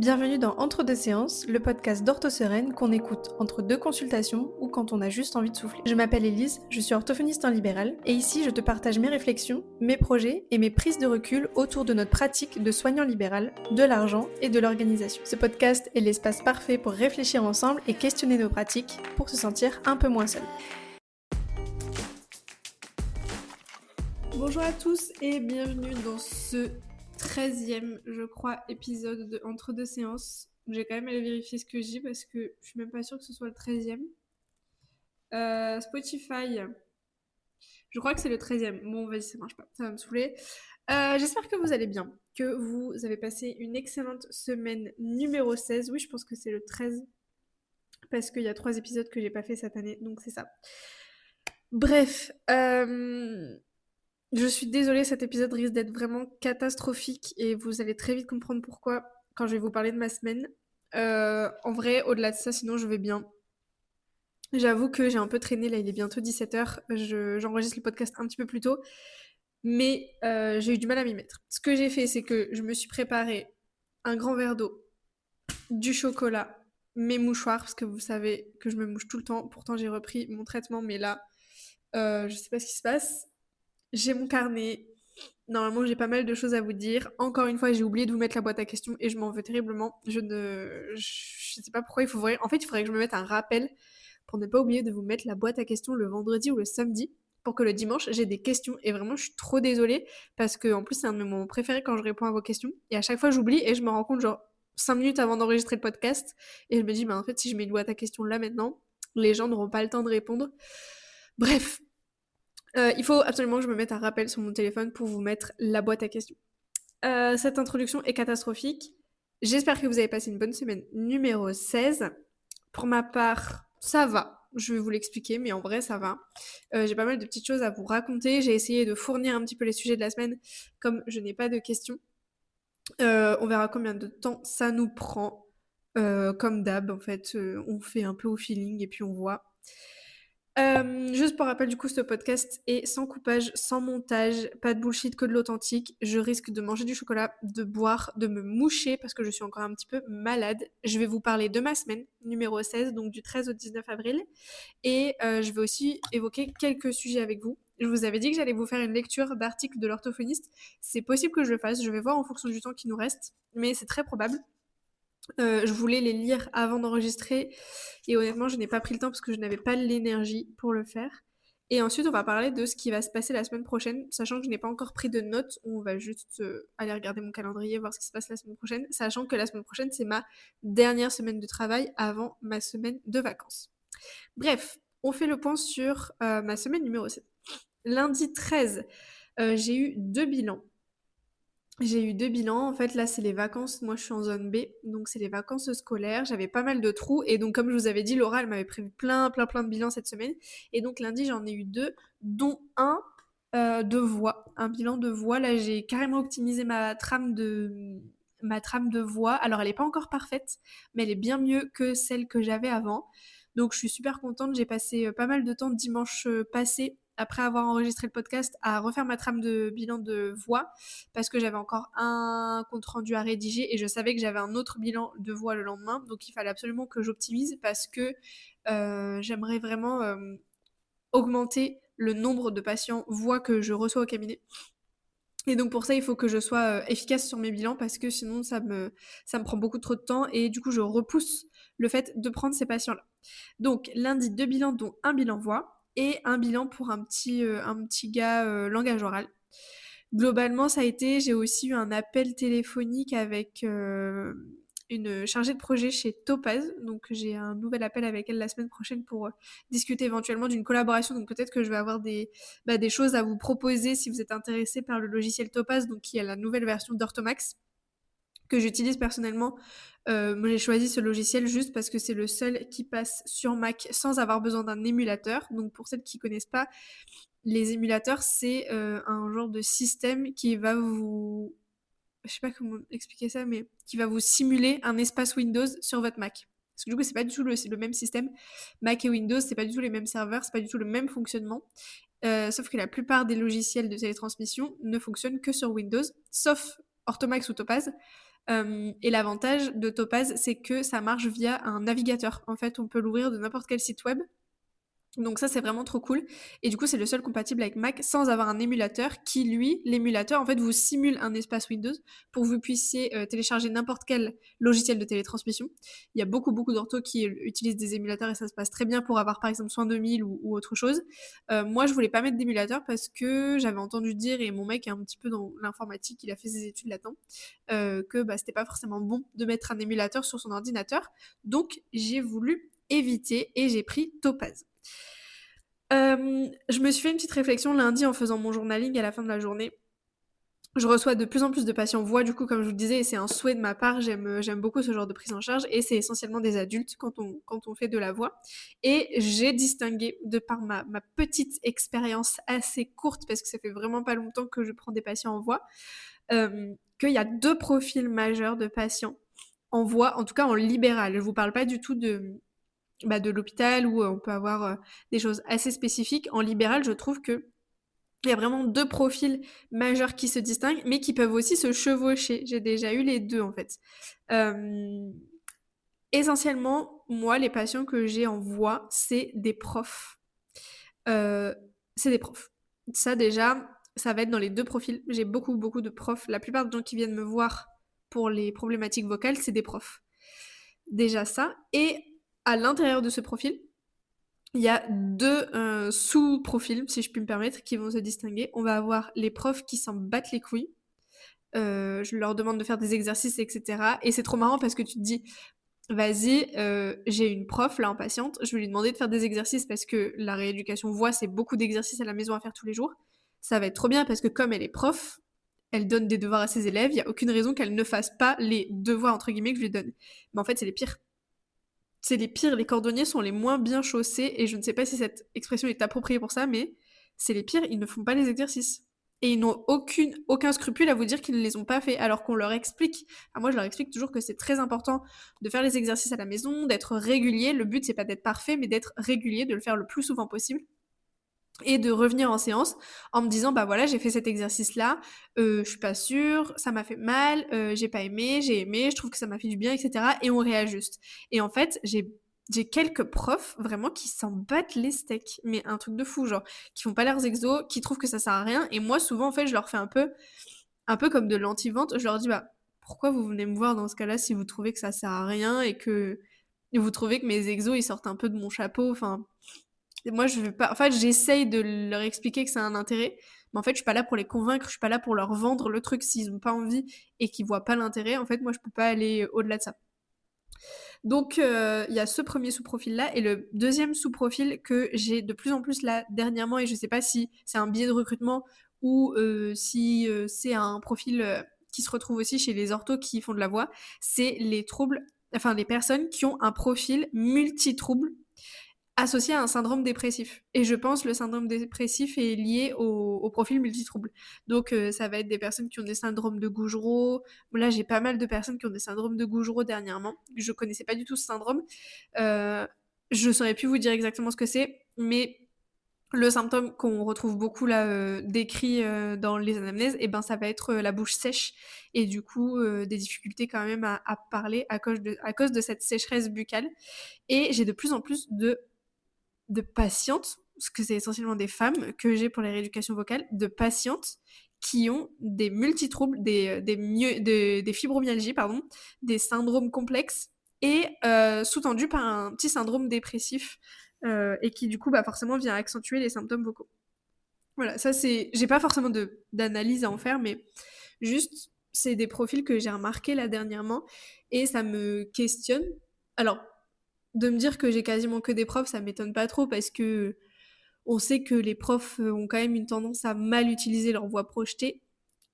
Bienvenue dans Entre deux séances, le podcast d'Ortho-Sereine qu'on écoute entre deux consultations ou quand on a juste envie de souffler. Je m'appelle Élise, je suis orthophoniste en libéral et ici je te partage mes réflexions, mes projets et mes prises de recul autour de notre pratique de soignant libéral, de l'argent et de l'organisation. Ce podcast est l'espace parfait pour réfléchir ensemble et questionner nos pratiques pour se sentir un peu moins seul. Bonjour à tous et bienvenue dans ce 13e, je crois, épisode de Entre deux séances. J'ai quand même allé vérifier ce que j'ai parce que je suis même pas sûre que ce soit le 13e. Spotify, je crois que c'est le 13e. Bon, vas-y, ça marche pas, ça va me saouler. J'espère que vous allez bien, que vous avez passé une excellente semaine numéro 16. Oui, je pense que c'est le 13 parce qu'il y a 3 épisodes que j'ai pas fait cette année, donc c'est ça. Bref, je suis désolée, cet épisode risque d'être vraiment catastrophique et vous allez très vite comprendre pourquoi quand je vais vous parler de ma semaine. En vrai, au-delà de ça, sinon je vais bien. J'avoue que j'ai un peu traîné, là il est bientôt 17h, j'enregistre le podcast un petit peu plus tôt, mais j'ai eu du mal à m'y mettre. Ce que j'ai fait, c'est que je me suis préparé un grand verre d'eau, du chocolat, mes mouchoirs, parce que vous savez que je me mouche tout le temps, pourtant j'ai repris mon traitement, mais là, je sais pas ce qui se passe. J'ai mon carnet. Normalement, j'ai pas mal de choses à vous dire. Encore une fois, j'ai oublié de vous mettre la boîte à questions et je m'en veux terriblement. Je sais pas pourquoi il faudrait. En fait, il faudrait que je me mette un rappel pour ne pas oublier de vous mettre la boîte à questions le vendredi ou le samedi pour que le dimanche j'ai des questions. Et vraiment, je suis trop désolée parce que en plus, c'est un de mes moments préférés quand je réponds à vos questions. Et à chaque fois, j'oublie et je me rends compte genre 5 minutes avant d'enregistrer le podcast et je me dis, bah en fait, si je mets une boîte à questions là maintenant, les gens n'auront pas le temps de répondre. Bref, il faut absolument que je me mette un rappel sur mon téléphone pour vous mettre la boîte à questions. Cette introduction est catastrophique. J'espère que vous avez passé une bonne semaine numéro 16. Pour ma part, ça va. Je vais vous l'expliquer, mais en vrai, ça va. J'ai pas mal de petites choses à vous raconter. J'ai essayé de fournir un petit peu les sujets de la semaine, comme je n'ai pas de questions. On verra combien de temps ça nous prend. Comme d'hab, en fait, on fait un peu au feeling et puis on voit. Juste pour rappel, du coup, ce podcast est sans coupage, sans montage, pas de bullshit, que de l'authentique. Je risque de manger du chocolat, de boire, de me moucher parce que je suis encore un petit peu malade. Je vais vous parler de ma semaine, numéro 16, donc du 13 au 19 avril. Et je vais aussi évoquer quelques sujets avec vous. Je vous avais dit que j'allais vous faire une lecture d'articles de l'orthophoniste. C'est possible que je le fasse, je vais voir en fonction du temps qui nous reste, mais c'est très probable. Je voulais les lire avant d'enregistrer et honnêtement je n'ai pas pris le temps parce que je n'avais pas l'énergie pour le faire. Et ensuite on va parler de ce qui va se passer la semaine prochaine, sachant que je n'ai pas encore pris de notes, on va juste aller regarder mon calendrier, voir ce qui se passe la semaine prochaine, sachant que la semaine prochaine c'est ma dernière semaine de travail avant ma semaine de vacances. Bref, on fait le point sur ma semaine numéro 7. Lundi 13, j'ai eu 2 bilans. En fait, là, c'est les vacances. Moi, je suis en zone B, donc c'est les vacances scolaires. J'avais pas mal de trous. Et donc, comme je vous avais dit, Laura, elle m'avait prévu plein de bilans cette semaine. Et donc, lundi, j'en ai eu 2, dont un de voix. Un bilan de voix. Là, j'ai carrément optimisé ma trame de voix. Alors, elle n'est pas encore parfaite, mais elle est bien mieux que celle que j'avais avant. Donc, je suis super contente. J'ai passé pas mal de temps dimanche passé, après avoir enregistré le podcast, à refaire ma trame de bilan de voix parce que j'avais encore un compte rendu à rédiger et je savais que j'avais un autre bilan de voix le lendemain, donc il fallait absolument que j'optimise parce que j'aimerais vraiment augmenter le nombre de patients voix que je reçois au cabinet. Et donc pour ça, il faut que je sois efficace sur mes bilans parce que sinon ça me prend beaucoup trop de temps et du coup je repousse le fait de prendre ces patients-là. Donc lundi, 2 bilans dont un bilan voix et un bilan pour un petit gars langage oral. Globalement, ça a été, j'ai aussi eu un appel téléphonique avec une chargée de projet chez Topaz. Donc j'ai un nouvel appel avec elle la semaine prochaine pour discuter éventuellement d'une collaboration. Donc peut-être que je vais avoir des choses à vous proposer si vous êtes intéressé par le logiciel Topaz, donc qui est la nouvelle version d'Orthomax que j'utilise personnellement. Moi j'ai choisi ce logiciel juste parce que c'est le seul qui passe sur Mac sans avoir besoin d'un émulateur. Donc pour celles qui connaissent pas, les émulateurs, c'est un genre de système qui va vous... Je sais pas comment expliquer ça, mais qui va vous simuler un espace Windows sur votre Mac. Parce que du coup, c'est pas du tout le même système. Mac et Windows, c'est pas du tout les mêmes serveurs, c'est pas du tout le même fonctionnement. Sauf que la plupart des logiciels de télétransmission ne fonctionnent que sur Windows, sauf Orthomax ou Topaz. Et l'avantage de Topaz, c'est que ça marche via un navigateur. En fait, on peut l'ouvrir de n'importe quel site web. Donc ça, c'est vraiment trop cool. Et du coup, c'est le seul compatible avec Mac sans avoir un émulateur qui, lui, l'émulateur, en fait, vous simule un espace Windows pour que vous puissiez télécharger n'importe quel logiciel de télétransmission. Il y a beaucoup, beaucoup d'orthos qui utilisent des émulateurs et ça se passe très bien pour avoir, par exemple, Soin 2000 ou autre chose. Moi, je voulais pas mettre d'émulateur parce que j'avais entendu dire, et mon mec est un petit peu dans l'informatique, il a fait ses études là-dedans, que bah, c'était pas forcément bon de mettre un émulateur sur son ordinateur. Donc, j'ai voulu éviter et j'ai pris Topaz. Je me suis fait une petite réflexion lundi en faisant mon journaling à la fin de la journée. Je reçois de plus en plus de patients voix, du coup, comme je vous le disais, et c'est un souhait de ma part. J'aime beaucoup ce genre de prise en charge, et c'est essentiellement des adultes quand on fait de la voix. Et j'ai distingué, de par ma petite expérience assez courte, parce que ça fait vraiment pas longtemps que je prends des patients en voix, qu'il y a 2 profils majeurs de patients en voix, en tout cas en libéral. Je vous parle pas du tout de l'hôpital où on peut avoir des choses assez spécifiques. En libéral, je trouve que il y a vraiment 2 profils majeurs qui se distinguent, mais qui peuvent aussi se chevaucher. J'ai déjà eu les 2 en fait. Essentiellement, moi, les patients que j'ai en voix, c'est des profs. Euh, c'est des profs. Ça déjà, ça va être dans les 2 profils. J'ai beaucoup, beaucoup de profs. La plupart des gens qui viennent me voir pour les problématiques vocales, c'est des profs. Déjà ça. Et à l'intérieur de ce profil, il y a 2 sous-profils, si je puis me permettre, qui vont se distinguer. On va avoir les profs qui s'en battent les couilles. Je leur demande de faire des exercices, etc. Et c'est trop marrant parce que tu te dis, vas-y, j'ai une prof là en patiente, je vais lui demander de faire des exercices parce que la rééducation voix, c'est beaucoup d'exercices à la maison à faire tous les jours. Ça va être trop bien parce que comme elle est prof, elle donne des devoirs à ses élèves, il n'y a aucune raison qu'elle ne fasse pas les devoirs entre guillemets que je lui donne. Mais en fait, c'est les pires. C'est les pires, les cordonniers sont les moins bien chaussés, et je ne sais pas si cette expression est appropriée pour ça, mais c'est les pires, ils ne font pas les exercices. Et ils n'ont aucun scrupule à vous dire qu'ils ne les ont pas fait, alors qu'on leur explique. Moi, je leur explique toujours que c'est très important de faire les exercices à la maison, d'être régulier. Le but, c'est pas d'être parfait, mais d'être régulier, de le faire le plus souvent possible. Et de revenir en séance en me disant bah voilà j'ai fait cet exercice là, je suis pas sûre, ça m'a fait mal, j'ai pas aimé, j'ai aimé, je trouve que ça m'a fait du bien, etc. Et on réajuste. Et en fait j'ai quelques profs vraiment qui s'en battent les steaks, mais un truc de fou, genre qui font pas leurs exos, qui trouvent que ça sert à rien. Et moi souvent en fait je leur fais un peu comme de l'anti-vente, je leur dis bah pourquoi vous venez me voir dans ce cas-là si vous trouvez que ça sert à rien et que vous trouvez que mes exos ils sortent un peu de mon chapeau, enfin moi, je veux pas. En fait, j'essaye de leur expliquer que ça a un intérêt, mais en fait, je suis pas là pour les convaincre, je suis pas là pour leur vendre le truc s'ils ont pas envie et qu'ils voient pas l'intérêt. En fait, moi, je peux pas aller au-delà de ça. Donc, il y a ce premier sous-profil-là, et le deuxième sous-profil que j'ai de plus en plus là dernièrement, et je sais pas si c'est un biais de recrutement ou si c'est un profil qui se retrouve aussi chez les orthos qui font de la voix, c'est les troubles, enfin les personnes qui ont un profil multi-troubles associé à un syndrome dépressif. Et je pense que le syndrome dépressif est lié au profil multitrouble. Donc ça va être des personnes qui ont des syndromes de Gougerot. Là, j'ai pas mal de personnes qui ont des syndromes de Gougerot dernièrement. Je connaissais pas du tout ce syndrome. Je saurais plus vous dire exactement ce que c'est, mais le symptôme qu'on retrouve beaucoup là décrit dans les anamnèses, et ben ça va être la bouche sèche, et du coup des difficultés quand même à parler à cause de cette sécheresse buccale. Et j'ai de plus en plus de patientes, parce que c'est essentiellement des femmes que j'ai pour les rééducations vocales, de patientes qui ont des multitroubles, des fibromyalgies, pardon, des syndromes complexes, et sous-tendus par un petit syndrome dépressif, et qui du coup bah, forcément vient accentuer les symptômes vocaux. Voilà, ça c'est... J'ai pas forcément d'analyse à en faire, mais juste, c'est des profils que j'ai remarqués là dernièrement, et ça me questionne. Alors, de me dire que j'ai quasiment que des profs, ça m'étonne pas trop parce que on sait que les profs ont quand même une tendance à mal utiliser leur voix projetée,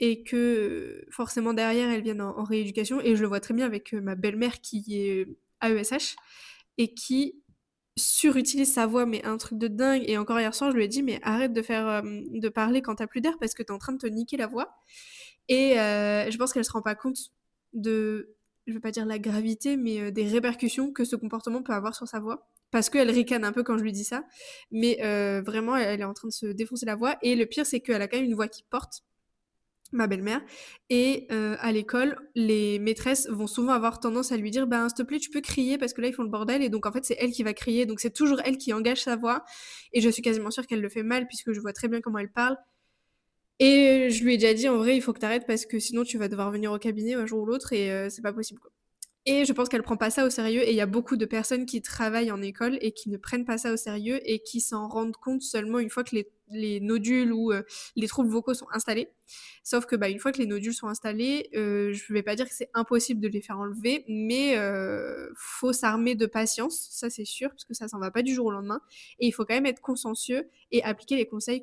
et que forcément derrière elles viennent en rééducation, et je le vois très bien avec ma belle-mère qui est AESH et qui surutilise sa voix, mais un truc de dingue. Et encore hier soir je lui ai dit mais arrête de parler quand t'as plus d'air parce que t'es en train de te niquer la voix. Et je pense qu'elle se rend pas compte de, je veux pas dire la gravité, mais des répercussions que ce comportement peut avoir sur sa voix. Parce qu'elle ricane un peu quand je lui dis ça. Mais vraiment, elle est en train de se défoncer la voix. Et le pire, c'est qu'elle a quand même une voix qui porte. ma belle-mère. Et à l'école, les maîtresses vont souvent avoir tendance à lui dire: «Ben, s'il te plaît, tu peux crier parce que là, ils font le bordel», et donc en fait, c'est elle qui va crier. Donc c'est toujours elle qui engage sa voix, et je suis quasiment sûre qu'elle le fait mal puisque je vois très bien comment elle parle. Et je lui ai déjà dit: «En vrai, il faut que tu arrêtes parce que sinon tu vas devoir venir au cabinet un jour ou l'autre et c'est pas possible, quoi». Et je pense qu'elle prend pas ça au sérieux, et il y a beaucoup de personnes qui travaillent en école et qui ne prennent pas ça au sérieux et qui s'en rendent compte seulement une fois que les nodules ou les troubles vocaux sont installés. Sauf que bah, une fois que les nodules sont installés, je vais pas dire que c'est impossible de les faire enlever, mais faut s'armer de patience, ça c'est sûr, parce que ça s'en va pas du jour au lendemain. Et il faut quand même être consciencieux et appliquer les conseils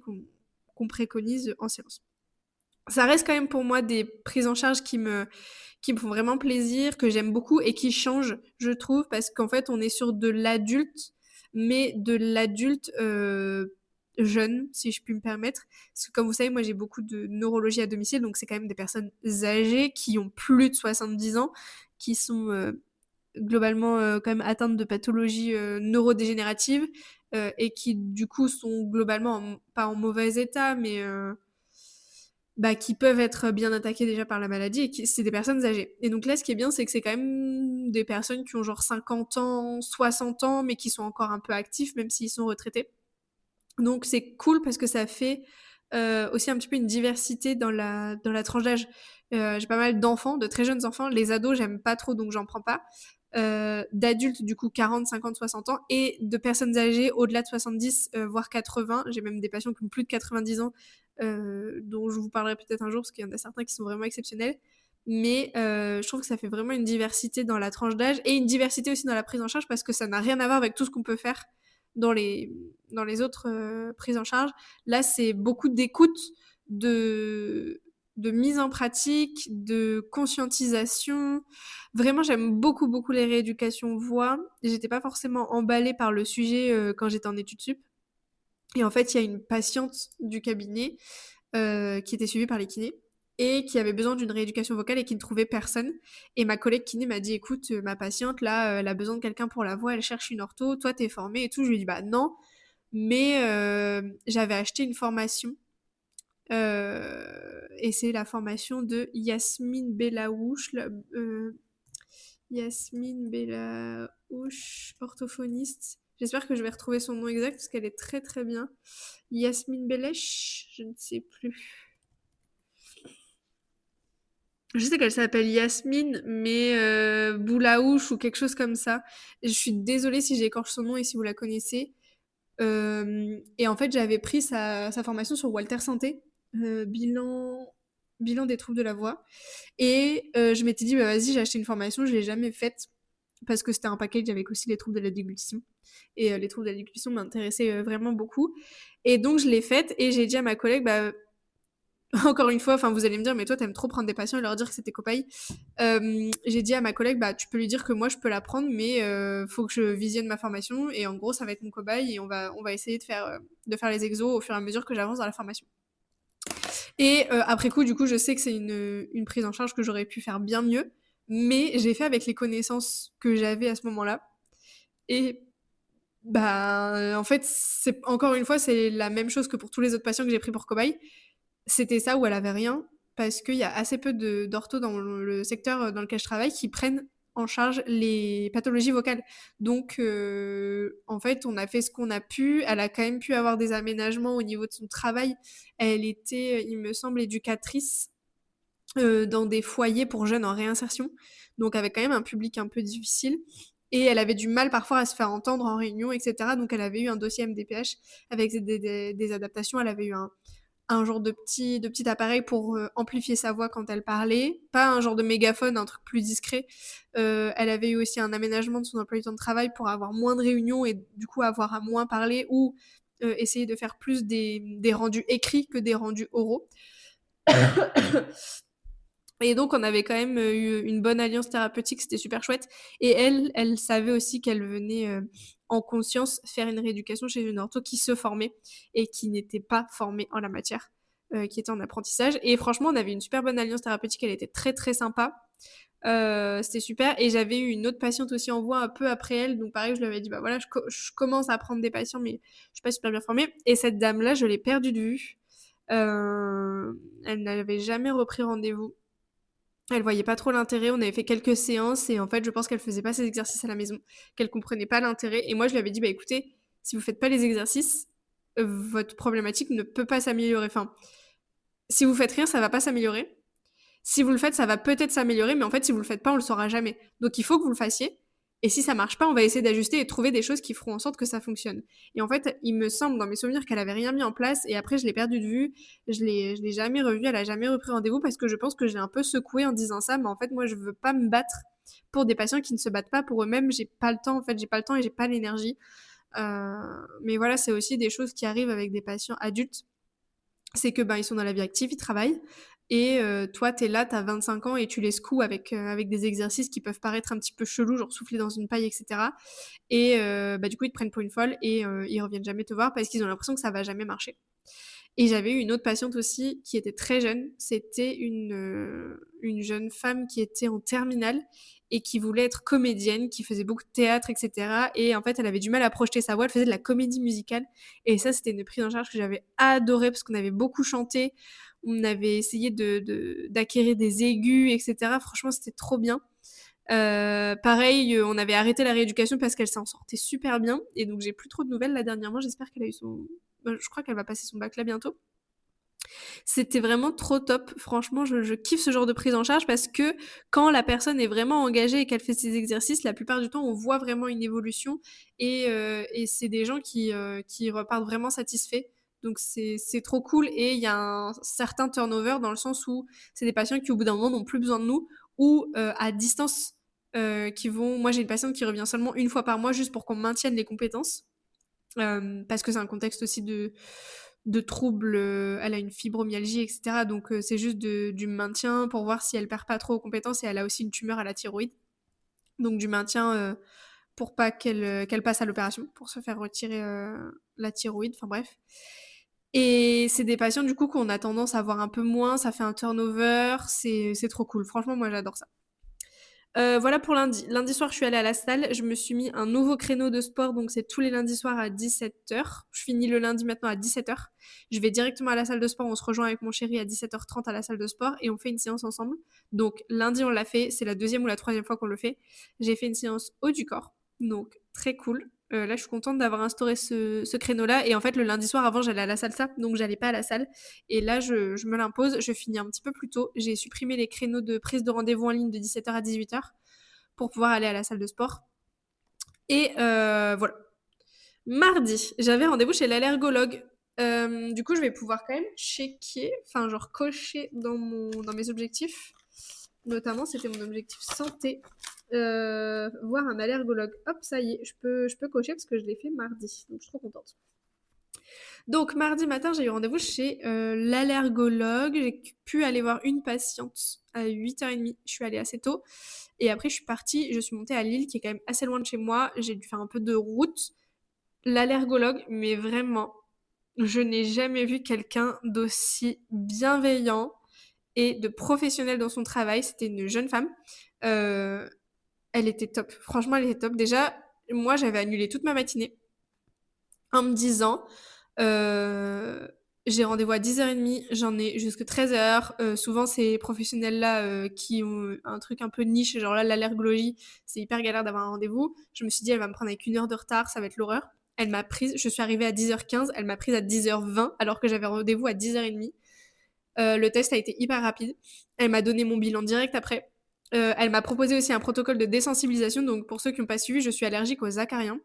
qu'on préconise en séance. Ça reste quand même pour moi des prises en charge qui me font vraiment plaisir, que j'aime beaucoup et qui changent, je trouve, parce qu'en fait, on est sur de l'adulte, mais de l'adulte jeune, si je puis me permettre. Parce que comme vous savez, moi j'ai beaucoup de neurologie à domicile, donc c'est quand même des personnes âgées qui ont plus de 70 ans, qui sont globalement quand même atteintes de pathologies neurodégénératives et qui du coup sont globalement pas en mauvais état, mais bah, qui peuvent être bien attaquées déjà par la maladie, et qui c'est des personnes âgées. Et donc là, ce qui est bien, c'est que c'est quand même des personnes qui ont genre 50 ans, 60 ans, mais qui sont encore un peu actifs, même s'ils sont retraités. Donc c'est cool parce que ça fait aussi un petit peu une diversité dans la tranche d'âge. J'ai pas mal d'enfants, de très jeunes enfants. Les ados, j'aime pas trop, donc j'en prends pas. D'adultes, du coup, 40, 50, 60 ans, et de personnes âgées au-delà de 70, voire 80. J'ai même des patients qui ont plus de 90 ans, dont je vous parlerai peut-être un jour, parce qu'il y en a certains qui sont vraiment exceptionnels. Mais je trouve que ça fait vraiment une diversité dans la tranche d'âge, et une diversité aussi dans la prise en charge, parce que ça n'a rien à voir avec tout ce qu'on peut faire dans les, dans les autres prises en charge. Là, c'est beaucoup d'écoute, de, de mise en pratique, de conscientisation. Vraiment, j'aime beaucoup, beaucoup les rééducations voix. J'étais pas forcément emballée par le sujet quand j'étais en études sup. Et en fait, il y a une patiente du cabinet qui était suivie par les kinés et qui avait besoin d'une rééducation vocale et qui ne trouvait personne. Et ma collègue kiné m'a dit: écoute, ma patiente là, elle a besoin de quelqu'un pour la voix, elle cherche une ortho, toi t'es formée et tout. Je lui ai dit: bah non, mais j'avais acheté une formation. Et c'est la formation de Yasmine Belaouche, Yasmine Belaouche, orthophoniste. J'espère que je vais retrouver son nom exact parce qu'elle est très très bien. Yasmine Belesh, je ne sais plus. Je sais qu'elle s'appelle Yasmine, mais Boulaouche ou quelque chose comme ça. Je suis désolée si j'écorche son nom et si vous la connaissez. Et en fait, j'avais pris sa formation sur Walter Santé, bilan des troubles de la voix. Et je m'étais dit, bah vas-y, j'ai acheté une formation, je l'ai jamais faite parce que c'était un package avec aussi les troubles de la déglutition. Et les troubles de la déglutition m'intéressaient vraiment beaucoup. Et donc, je l'ai faite et j'ai dit à ma collègue, bah, encore une fois, enfin, vous allez me dire, mais toi, t'aimes trop prendre des patients et leur dire que c'est tes copains. J'ai dit à ma collègue, bah, tu peux lui dire que moi, je peux la prendre, mais faut que je visionne ma formation. Et en gros, ça va être mon cobaye et on va essayer de faire les exos au fur et à mesure que j'avance dans la formation. Et après coup, du coup, je sais que c'est une prise en charge que j'aurais pu faire bien mieux, mais j'ai fait avec les connaissances que j'avais à ce moment-là. Et bah, en fait, c'est encore une fois, c'est la même chose que pour tous les autres patients que j'ai pris pour cobaye. C'était ça où elle avait rien, parce qu'il y a assez peu d'orthos dans le secteur dans lequel je travaille qui prennent en charge les pathologies vocales. Donc, en fait, on a fait ce qu'on a pu. Elle a quand même pu avoir des aménagements au niveau de son travail. Elle était, il me semble, éducatrice dans des foyers pour jeunes en réinsertion, donc avec quand même un public un peu difficile. Et elle avait du mal parfois à se faire entendre en réunion, etc. Donc elle avait eu un dossier MDPH avec des adaptations. Elle avait eu un genre de petit appareil pour amplifier sa voix quand elle parlait, pas un genre de mégaphone, un truc plus discret. Elle avait eu aussi un aménagement de son emploi du temps de travail pour avoir moins de réunions et du coup avoir à moins parler, ou essayer de faire plus des rendus écrits que des rendus oraux. Et donc, on avait quand même eu une bonne alliance thérapeutique, c'était super chouette. Et elle savait aussi qu'elle venait en conscience faire une rééducation chez une ortho qui se formait et qui n'était pas formée en la matière, qui était en apprentissage. Et franchement, on avait une super bonne alliance thérapeutique, elle était très très sympa. C'était super. Et j'avais eu une autre patiente aussi en voix un peu après elle. Donc pareil, je lui avais dit, bah voilà, je commence à prendre des patients, mais je suis pas super bien formée. Et cette dame-là, je l'ai perdue de vue. Elle n'avait jamais repris rendez-vous. Elle voyait pas trop l'intérêt. On avait fait quelques séances et en fait, je pense qu'elle faisait pas ses exercices à la maison, qu'elle comprenait pas l'intérêt. Et moi, je lui avais dit, bah écoutez, si vous faites pas les exercices, votre problématique ne peut pas s'améliorer. Enfin, si vous faites rien, ça va pas s'améliorer. Si vous le faites, ça va peut-être s'améliorer, mais en fait, si vous le faites pas, on le saura jamais. Donc, il faut que vous le fassiez. Et si ça marche pas, on va essayer d'ajuster et de trouver des choses qui feront en sorte que ça fonctionne. Et en fait, il me semble dans mes souvenirs qu'elle avait rien mis en place. Et après, je l'ai perdue de vue. Je l'ai jamais revue. Elle a jamais repris rendez-vous parce que je pense que j'ai un peu secoué en disant ça. Mais en fait, moi, je veux pas me battre pour des patients qui ne se battent pas pour eux-mêmes. J'ai pas le temps. En fait, j'ai pas le temps et j'ai pas l'énergie. Mais voilà, c'est aussi des choses qui arrivent avec des patients adultes. C'est que ben ils sont dans la vie active, ils travaillent. Et toi, t'es là, t'as 25 ans et tu les secoues avec des exercices qui peuvent paraître un petit peu chelous, genre souffler dans une paille, etc. Et bah, du coup, ils te prennent pour une folle et ils reviennent jamais te voir parce qu'ils ont l'impression que ça va jamais marcher. Et j'avais eu une autre patiente aussi qui était très jeune. C'était une jeune femme qui était en terminale et qui voulait être comédienne, qui faisait beaucoup de théâtre, etc. Et en fait, elle avait du mal à projeter sa voix. Elle faisait de la comédie musicale. Et ça, c'était une prise en charge que j'avais adorée parce qu'on avait beaucoup chanté. On avait essayé d'acquérir des aigus, etc. Franchement, c'était trop bien. Pareil, on avait arrêté la rééducation parce qu'elle s'en sortait super bien. Et donc, j'ai plus trop de nouvelles là dernièrement. J'espère qu'elle a eu son. Je crois qu'elle va passer son bac là bientôt. C'était vraiment trop top. Franchement, je kiffe ce genre de prise en charge parce que quand la personne est vraiment engagée et qu'elle fait ses exercices, la plupart du temps, on voit vraiment une évolution et c'est des gens qui repartent vraiment satisfaits. Donc c'est trop cool et il y a un certain turnover dans le sens où c'est des patients qui au bout d'un moment n'ont plus besoin de nous ou à distance qui vont. Moi j'ai une patiente qui revient seulement une fois par mois juste pour qu'on maintienne les compétences parce que c'est un contexte aussi de troubles, elle a une fibromyalgie, etc. Donc c'est juste du maintien pour voir si elle perd pas trop aux compétences et elle a aussi une tumeur à la thyroïde. Donc du maintien pour pas qu'elle passe à l'opération, pour se faire retirer la thyroïde, enfin bref. Et c'est des patients du coup qu'on a tendance à voir un peu moins, ça fait un turnover, c'est trop cool. Franchement, moi j'adore ça. Voilà pour lundi. Lundi soir, je suis allée à la salle. Je me suis mis un nouveau créneau de sport, donc c'est tous les lundis soirs à 17h. Je finis le lundi maintenant à 17h. Je vais directement à la salle de sport. On se rejoint avec mon chéri à 17h30 à la salle de sport et on fait une séance ensemble. Donc lundi, on l'a fait. C'est la deuxième ou la troisième fois qu'on le fait. J'ai fait une séance haut du corps, donc très cool. Là, je suis contente d'avoir instauré ce créneau-là. Et en fait, le lundi soir, avant, j'allais à la salsa, donc j'allais pas à la salle. Et là, je me l'impose. Je finis un petit peu plus tôt. J'ai supprimé les créneaux de prise de rendez-vous en ligne de 17h à 18h pour pouvoir aller à la salle de sport. Et voilà. Mardi, j'avais rendez-vous chez l'allergologue. Du coup, je vais pouvoir quand même checker, enfin, genre cocher dans mes objectifs. Notamment, c'était mon objectif santé. Voir un allergologue. Hop, ça y est, je peux cocher parce que je l'ai fait mardi. Donc, je suis trop contente. Donc, mardi matin, j'ai eu rendez-vous chez l'allergologue. J'ai pu aller voir une patiente à 8h30. Je suis allée assez tôt. Et après, je suis partie. Je suis montée à Lille, qui est quand même assez loin de chez moi. J'ai dû faire un peu de route. L'allergologue, mais vraiment, je n'ai jamais vu quelqu'un d'aussi bienveillant et de professionnel dans son travail. C'était une jeune femme. Elle était top. Franchement, elle était top. Déjà, moi, j'avais annulé toute ma matinée en me disant j'ai rendez-vous à 10h30, j'en ai jusque 13h. Souvent, ces professionnels-là qui ont un truc un peu niche, genre là, l'allergologie, c'est hyper galère d'avoir un rendez-vous. Je me suis dit, elle va me prendre avec 1 heure de retard, ça va être l'horreur. Elle m'a prise, je suis arrivée à 10h15, elle m'a prise à 10h20, alors que j'avais rendez-vous à 10h30. Le test a été hyper rapide. Elle m'a donné mon bilan direct après. Elle m'a proposé aussi un protocole de désensibilisation. Donc, pour ceux qui n'ont pas suivi, je suis allergique aux acariens.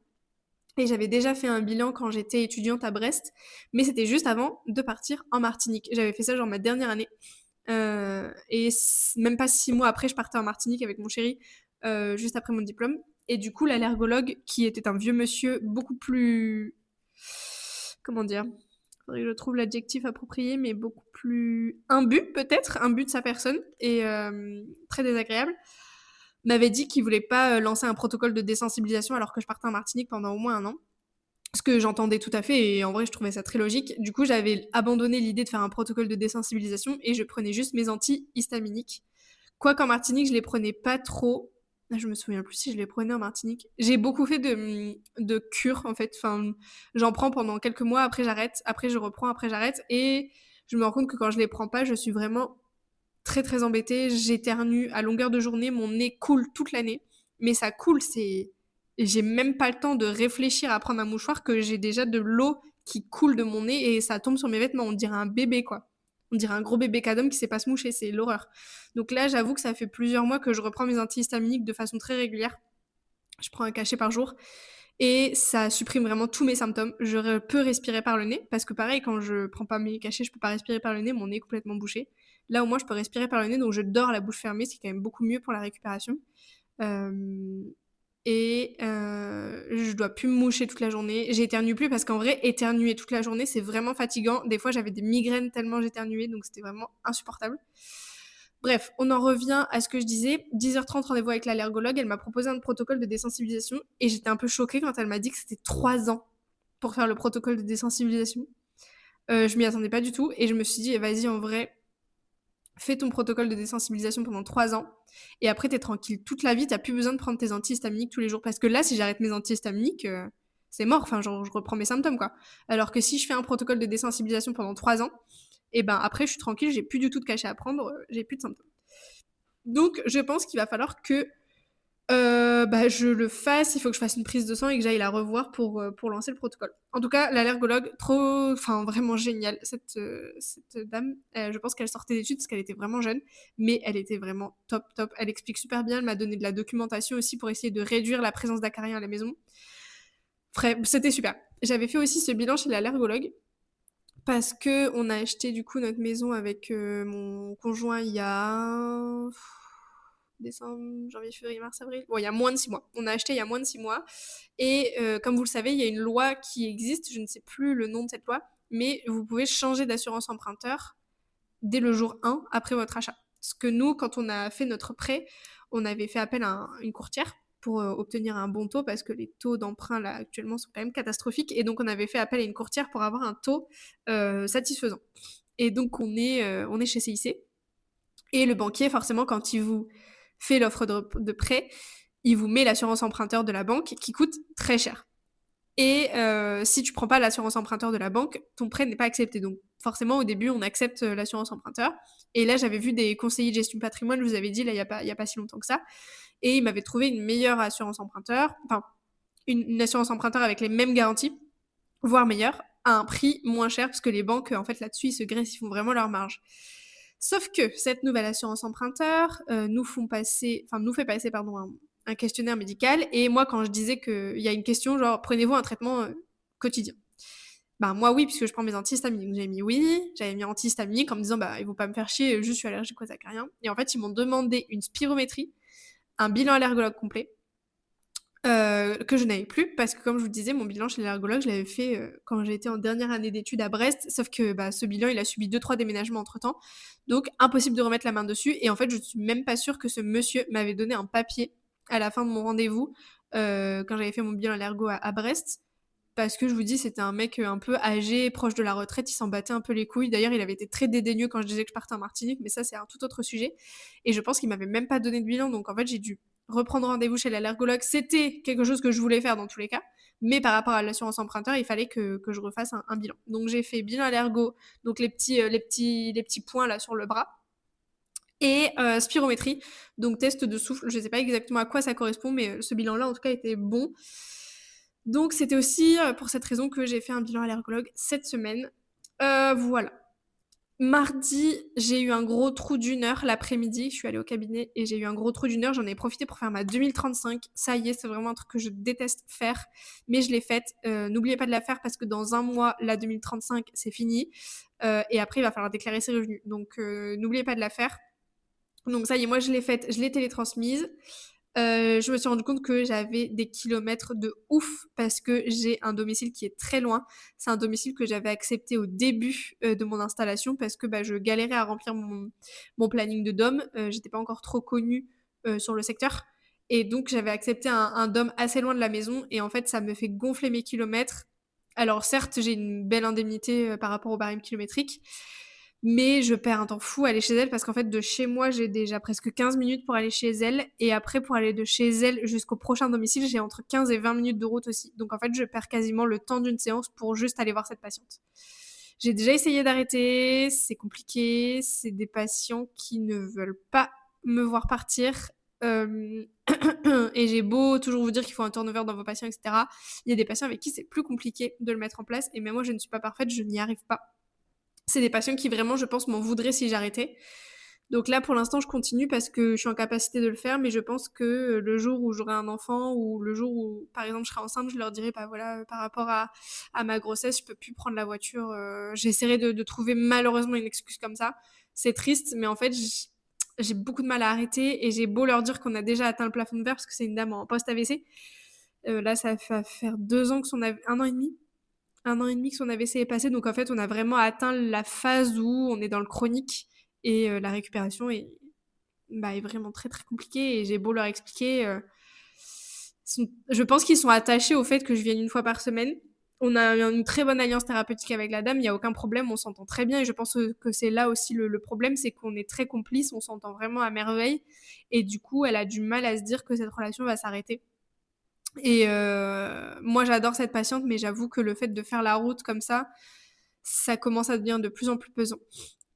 Et j'avais déjà fait un bilan quand j'étais étudiante à Brest, mais c'était juste avant de partir en Martinique. J'avais fait ça genre ma dernière année. Et même pas 6 mois après, je partais en Martinique avec mon chéri, juste après mon diplôme. Et du coup, l'allergologue, qui était un vieux monsieur beaucoup plus... Comment dire? Faudrait que je trouve l'adjectif approprié, mais beaucoup plus imbu peut-être, imbu de sa personne, et très désagréable, m'avait dit qu'il voulait pas lancer un protocole de désensibilisation alors que je partais en Martinique pendant au moins 1 an. Ce que j'entendais tout à fait, et en vrai, je trouvais ça très logique. Du coup, j'avais abandonné l'idée de faire un protocole de désensibilisation et je prenais juste mes antihistaminiques. Quoi qu'en Martinique, je les prenais pas trop. Je me souviens plus si je les prenais en Martinique. J'ai beaucoup fait de cures, en fait. Enfin, j'en prends pendant quelques mois, après j'arrête, après je reprends, après j'arrête. Et je me rends compte que quand je les prends pas, je suis vraiment très très embêtée. J'éternue à longueur de journée, mon nez coule toute l'année. Mais ça coule, c'est... J'ai même pas le temps de réfléchir à prendre un mouchoir que j'ai déjà de l'eau qui coule de mon nez et ça tombe sur mes vêtements. On dirait un bébé, quoi. On dirait un gros bébé cadom qui sait pas se moucher, c'est l'horreur. Donc là, j'avoue que ça fait plusieurs mois que je reprends mes antihistaminiques de façon très régulière. Je prends un cachet par jour et ça supprime vraiment tous mes symptômes. Je peux respirer par le nez parce que pareil, quand je prends pas mes cachets, je peux pas respirer par le nez, mon nez est complètement bouché. Là, au moins, je peux respirer par le nez, donc je dors la bouche fermée, ce qui est quand même beaucoup mieux pour la récupération. Euh, je dois plus me moucher toute la journée. J'éternue plus parce qu'en vrai, éternuer toute la journée, c'est vraiment fatigant. Des fois, j'avais des migraines tellement j'éternuais, donc c'était vraiment insupportable. Bref, on en revient à ce que je disais. 10h30, rendez-vous avec l'allergologue. Elle m'a proposé un protocole de désensibilisation et j'étais un peu choquée quand elle m'a dit que c'était 3 ans pour faire le protocole de désensibilisation. Je m'y attendais pas du tout et je me suis dit, vas-y, en vrai, fais ton protocole de désensibilisation pendant 3 ans et après, t'es tranquille toute la vie. T'as plus besoin de prendre tes antihistaminiques tous les jours parce que là, si j'arrête mes antihistaminiques, c'est mort. Enfin, genre, je reprends mes symptômes, quoi. Alors que si je fais un protocole de désensibilisation pendant 3 ans, et ben après, je suis tranquille, j'ai plus du tout de cachet à prendre, j'ai plus de symptômes. Donc, je pense qu'il va falloir que je le fasse. Il faut que je fasse une prise de sang et que j'aille la revoir pour lancer le protocole. En tout cas, l'allergologue, vraiment géniale. Cette dame, je pense qu'elle sortait d'études parce qu'elle était vraiment jeune, mais elle était vraiment top, top. Elle explique super bien. Elle m'a donné de la documentation aussi pour essayer de réduire la présence d'acariens à la maison. Bref, c'était super. J'avais fait aussi ce bilan chez l'allergologue parce que on a acheté du coup notre maison avec mon conjoint il y a décembre, janvier, février, mars, avril. Bon, il y a moins de 6 mois. On a acheté il y a moins de 6 mois. Et comme vous le savez, il y a une loi qui existe, je ne sais plus le nom de cette loi, mais vous pouvez changer d'assurance emprunteur dès le jour 1 après votre achat. Parce que nous, quand on a fait notre prêt, on avait fait appel à une courtière pour obtenir un bon taux parce que les taux d'emprunt là actuellement sont quand même catastrophiques et donc on avait fait appel à une courtière pour avoir un taux satisfaisant. Et donc on est chez CIC et le banquier forcément quand il vous fait l'offre de prêt, il vous met l'assurance emprunteur de la banque qui coûte très cher. Et si tu prends pas l'assurance emprunteur de la banque, ton prêt n'est pas accepté. Donc forcément, au début, on accepte l'assurance emprunteur. Et là, j'avais vu des conseillers de gestion de patrimoine, je vous avais dit, là, il y a pas si longtemps que ça. Et ils m'avaient trouvé une meilleure assurance emprunteur, enfin, une assurance emprunteur avec les mêmes garanties, voire meilleure, à un prix moins cher, parce que les banques, en fait, là-dessus, ils se graissent, ils font vraiment leur marge. Sauf que cette nouvelle assurance emprunteur nous fait passer un questionnaire médical. Et moi, quand je disais qu'il y a une question, genre, prenez-vous un traitement quotidien? Ben, moi, oui, puisque je prends mes antihistaminiques. Donc, j'avais mis oui, j'avais mis antihistaminique en me disant, bah, ils vont pas me faire chier, je suis allergique aux acariens. Et en fait, ils m'ont demandé une spirométrie, un bilan allergologue complet, que je n'avais plus, parce que comme je vous disais, mon bilan chez l'allergologue, je l'avais fait quand j'étais en dernière année d'études à Brest, sauf que bah, ce bilan, il a subi 2-3 déménagements entre-temps, donc impossible de remettre la main dessus, et en fait, je suis même pas sûre que ce monsieur m'avait donné un papier à la fin de mon rendez-vous, quand j'avais fait mon bilan allergo à Brest, parce que je vous dis, c'était un mec un peu âgé, proche de la retraite, il s'en battait un peu les couilles, d'ailleurs, il avait été très dédaigneux quand je disais que je partais en Martinique, mais ça, c'est un tout autre sujet, et je pense qu'il m'avait même pas donné de bilan, donc en fait, j'ai dû reprendre rendez-vous chez l'allergologue, c'était quelque chose que je voulais faire dans tous les cas, mais par rapport à l'assurance emprunteur, il fallait que je refasse un bilan. Donc j'ai fait bilan allergo, donc les petits points là sur le bras, et spirométrie, donc test de souffle. Je ne sais pas exactement à quoi ça correspond, mais ce bilan-là en tout cas était bon. Donc c'était aussi pour cette raison que j'ai fait un bilan allergologue cette semaine. Voilà. Mardi, j'ai eu un gros trou d'une heure l'après-midi. Je suis allée au cabinet et j'ai eu un gros trou d'une heure. J'en ai profité pour faire ma 2035. Ça y est, c'est vraiment un truc que je déteste faire, mais je l'ai faite. N'oubliez pas de la faire parce que dans un mois, la 2035, c'est fini. Et après, il va falloir déclarer ses revenus. Donc, n'oubliez pas de la faire. Donc, ça y est, moi, je l'ai faite. Je l'ai télétransmise. Je me suis rendu compte que j'avais des kilomètres de ouf parce que j'ai un domicile qui est très loin. C'est un domicile que j'avais accepté au début de mon installation parce que je galérais à remplir mon planning de dom. J'étais pas encore trop connue sur le secteur. Et donc j'avais accepté un dom assez loin de la maison et en fait ça me fait gonfler mes kilomètres. Alors certes j'ai une belle indemnité par rapport au barème kilométrique, mais je perds un temps fou à aller chez elle parce qu'en fait de chez moi j'ai déjà presque 15 minutes pour aller chez elle et après pour aller de chez elle jusqu'au prochain domicile j'ai entre 15 et 20 minutes de route aussi, donc en fait je perds quasiment le temps d'une séance pour juste aller voir cette patiente. J'ai déjà essayé d'arrêter, c'est compliqué, c'est des patients qui ne veulent pas me voir partir. Et j'ai beau toujours vous dire qu'il faut un turnover dans vos patients, etc. Il y a des patients avec qui c'est plus compliqué de le mettre en place. Et même moi, je ne suis pas parfaite, je n'y arrive pas. C'est des patients qui vraiment, je pense, m'en voudraient si j'arrêtais. Donc là, pour l'instant, je continue parce que je suis en capacité de le faire, mais je pense que le jour où j'aurai un enfant ou le jour où, par exemple, je serai enceinte, je leur dirai, bah voilà, par rapport à ma grossesse, je peux plus prendre la voiture. J'essaierai de trouver malheureusement une excuse comme ça. C'est triste, mais en fait, j'ai beaucoup de mal à arrêter et j'ai beau leur dire qu'on a déjà atteint le plafond de verre parce que c'est une dame en post-AVC. Là, ça va faire 2 ans que un an et demi. Un an et demi que son AVC est passé, donc en fait, on a vraiment atteint la phase où on est dans le chronique et la récupération est vraiment très très compliquée et j'ai beau leur expliquer, je pense qu'ils sont attachés au fait que je vienne une fois par semaine. On a une très bonne alliance thérapeutique avec la dame, il n'y a aucun problème, on s'entend très bien et je pense que c'est là aussi le problème, c'est qu'on est très complices, on s'entend vraiment à merveille et du coup, elle a du mal à se dire que cette relation va s'arrêter. Et moi, j'adore cette patiente, mais j'avoue que le fait de faire la route comme ça commence à devenir de plus en plus pesant.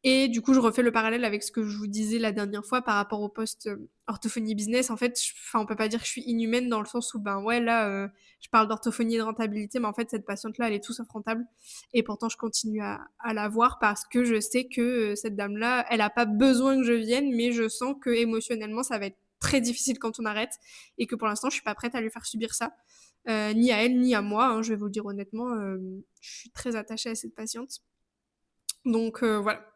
Et du coup, je refais le parallèle avec ce que je vous disais la dernière fois par rapport au poste orthophonie business. En fait, on peut pas dire que je suis inhumaine dans le sens où, ben ouais, là, je parle d'orthophonie et de rentabilité, mais en fait, cette patiente-là, elle est tout sauf rentable. Et pourtant, je continue à la voir parce que je sais que cette dame-là, elle a pas besoin que je vienne, mais je sens que émotionnellement, ça va être très difficile quand on arrête et que pour l'instant, je suis pas prête à lui faire subir ça. Ni à elle, ni à moi, hein, je vais vous le dire honnêtement, je suis très attachée à cette patiente. Donc voilà.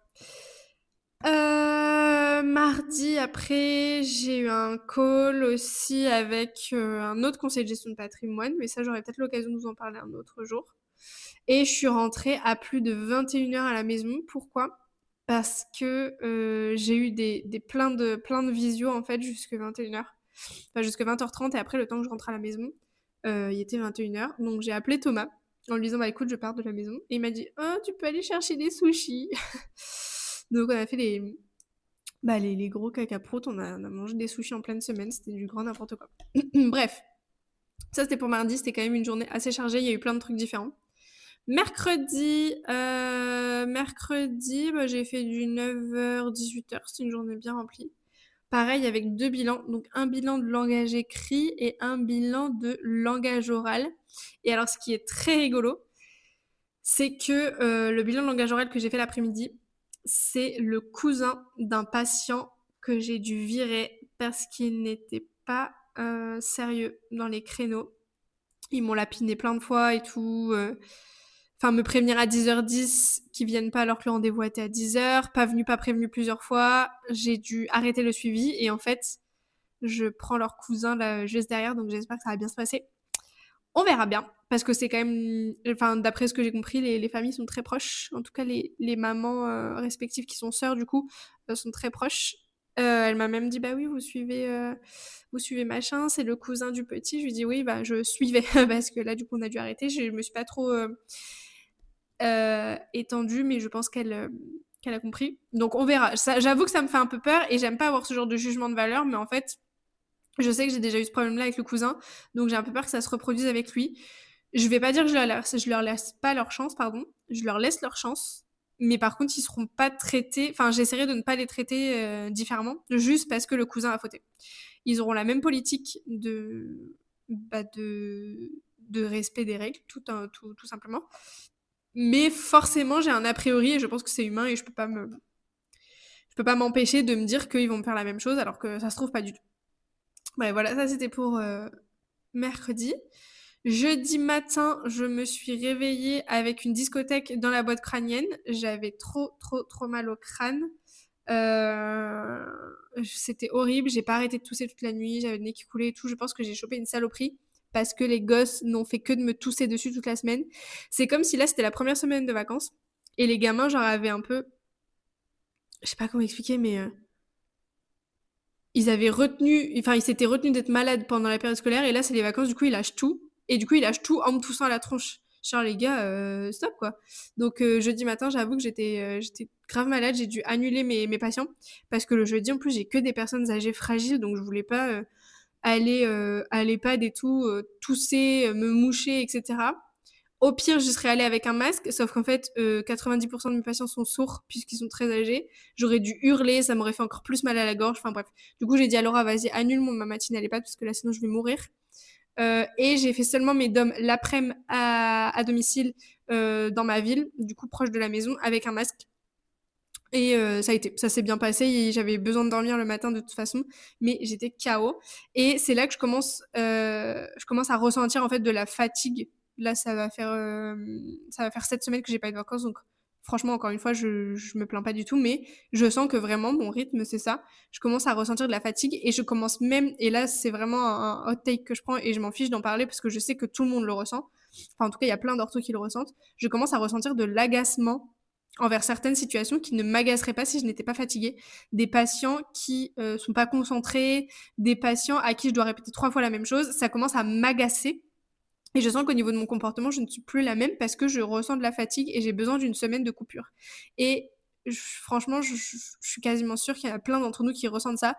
Mardi, après, j'ai eu un call aussi avec un autre conseiller de gestion de patrimoine, mais ça, j'aurai peut-être l'occasion de vous en parler un autre jour. Et je suis rentrée à plus de 21 h à la maison. Pourquoi? Parce que j'ai eu plein de visio en fait jusque 21 h. Enfin, jusque 20 h 30 et après, le temps que je rentre à la maison, il était 21 h. Donc j'ai appelé Thomas en lui disant, bah écoute, je pars de la maison. Et il m'a dit, oh, tu peux aller chercher des sushis. Donc on a fait les gros caca-proutes, on a mangé des sushis en pleine semaine, c'était du grand n'importe quoi. Bref, ça c'était pour mardi, c'était quand même une journée assez chargée, il y a eu plein de trucs différents. Mercredi, j'ai fait du 9 h 18 h, c'était une journée bien remplie. Pareil avec 2 bilans, donc un bilan de langage écrit et un bilan de langage oral. Et alors ce qui est très rigolo, c'est que le bilan de langage oral que j'ai fait l'après-midi, c'est le cousin d'un patient que j'ai dû virer parce qu'il n'était pas sérieux dans les créneaux. Ils m'ont lapiné plein de fois et tout. Enfin, me prévenir à 10 h 10 qu'ils viennent pas alors que le rendez-vous était à 10 h. Pas venu, pas prévenu plusieurs fois. J'ai dû arrêter le suivi et en fait, je prends leur cousin là juste derrière, donc j'espère que ça va bien se passer. On verra bien, parce que c'est quand même, enfin, d'après ce que j'ai compris, les familles sont très proches. En tout cas, les mamans respectives qui sont sœurs, du coup, sont très proches. Elle m'a même dit, bah oui, vous suivez machin, c'est le cousin du petit. Je lui dis, oui, bah je suivais, parce que là, du coup, on a dû arrêter. Je me suis pas trop étendue, mais je pense qu'elle a compris. Donc, on verra. J'avoue que ça me fait un peu peur, et j'aime pas avoir ce genre de jugement de valeur, mais en fait, je sais que j'ai déjà eu ce problème-là avec le cousin, donc j'ai un peu peur que ça se reproduise avec lui. Je vais pas dire que je leur laisse pas leur chance, pardon. Je leur laisse leur chance. Mais par contre, ils seront pas traités. Enfin, j'essaierai de ne pas les traiter différemment, juste parce que le cousin a fauté. Ils auront la même politique de respect des règles, tout simplement. Mais forcément, j'ai un a priori et je pense que c'est humain et je peux pas m'empêcher de me dire qu'ils vont me faire la même chose alors que ça se trouve pas du tout. Ouais, voilà, ça c'était pour mercredi. Jeudi matin, je me suis réveillée avec une discothèque dans la boîte crânienne. J'avais trop, trop, trop mal au crâne. C'était horrible. J'ai pas arrêté de tousser toute la nuit. J'avais le nez qui coulait et tout. Je pense que j'ai chopé une saloperie parce que les gosses n'ont fait que de me tousser dessus toute la semaine. C'est comme si là, c'était la première semaine de vacances et les gamins, genre, avaient un peu... Je sais pas comment expliquer, mais... ils s'étaient retenus d'être malades pendant la période scolaire et là c'est les vacances, du coup ils lâchent tout et du coup ils lâchent tout en me toussant à la tronche. Genre les gars, stop quoi. Donc jeudi matin, j'avoue que j'étais grave malade, j'ai dû annuler mes patients parce que le jeudi en plus j'ai que des personnes âgées fragiles donc je voulais pas aller à l'EHPAD et tout, tousser, me moucher, etc. Au pire, j'y serais allée avec un masque, sauf qu'en fait, 90% de mes patients sont sourds puisqu'ils sont très âgés. J'aurais dû hurler, ça m'aurait fait encore plus mal à la gorge. Enfin bref. Du coup, j'ai dit à Laura, vas-y, annule ma matinale et pas parce que là, sinon, je vais mourir. Et j'ai fait seulement mes DOM l'après-midi à domicile dans ma ville, du coup proche de la maison, avec un masque. Et ça s'est bien passé. Et j'avais besoin de dormir le matin de toute façon, mais j'étais KO. Et c'est là que je commence à ressentir en fait de la fatigue. Là, ça va faire 7 semaines que j'ai pas eu de vacances, donc franchement, encore une fois, je me plains pas du tout, mais je sens que vraiment mon rythme, c'est ça. Je commence à ressentir de la fatigue et je commence même, et là, c'est vraiment un hot take que je prends et je m'en fiche d'en parler parce que je sais que tout le monde le ressent. Enfin, en tout cas, il y a plein d'orthos qui le ressentent. Je commence à ressentir de l'agacement envers certaines situations qui ne m'agaceraient pas si je n'étais pas fatiguée. Des patients qui sont pas concentrés, des patients à qui je dois répéter 3 fois la même chose, ça commence à m'agacer. Et je sens qu'au niveau de mon comportement, je ne suis plus la même parce que je ressens de la fatigue et j'ai besoin d'une semaine de coupure. Et franchement, je suis quasiment sûre qu'il y en a plein d'entre nous qui ressentent ça.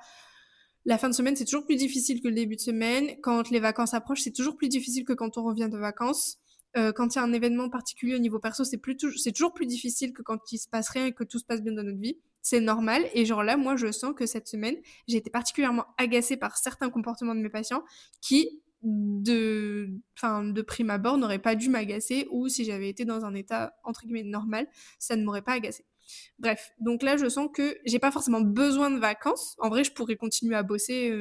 La fin de semaine, c'est toujours plus difficile que le début de semaine. Quand les vacances approchent, c'est toujours plus difficile que quand on revient de vacances. Quand il y a un événement particulier au niveau perso, c'est toujours plus difficile que quand il se passe rien et que tout se passe bien dans notre vie. C'est normal. Et genre là, moi, je sens que cette semaine, j'ai été particulièrement agacée par certains comportements de mes patients qui, de prime abord, n'auraient pas dû m'agacer, ou si j'avais été dans un état, entre guillemets, normal, ça ne m'aurait pas agacée. Bref, donc là, je sens que j'ai pas forcément besoin de vacances. En vrai, je pourrais continuer à bosser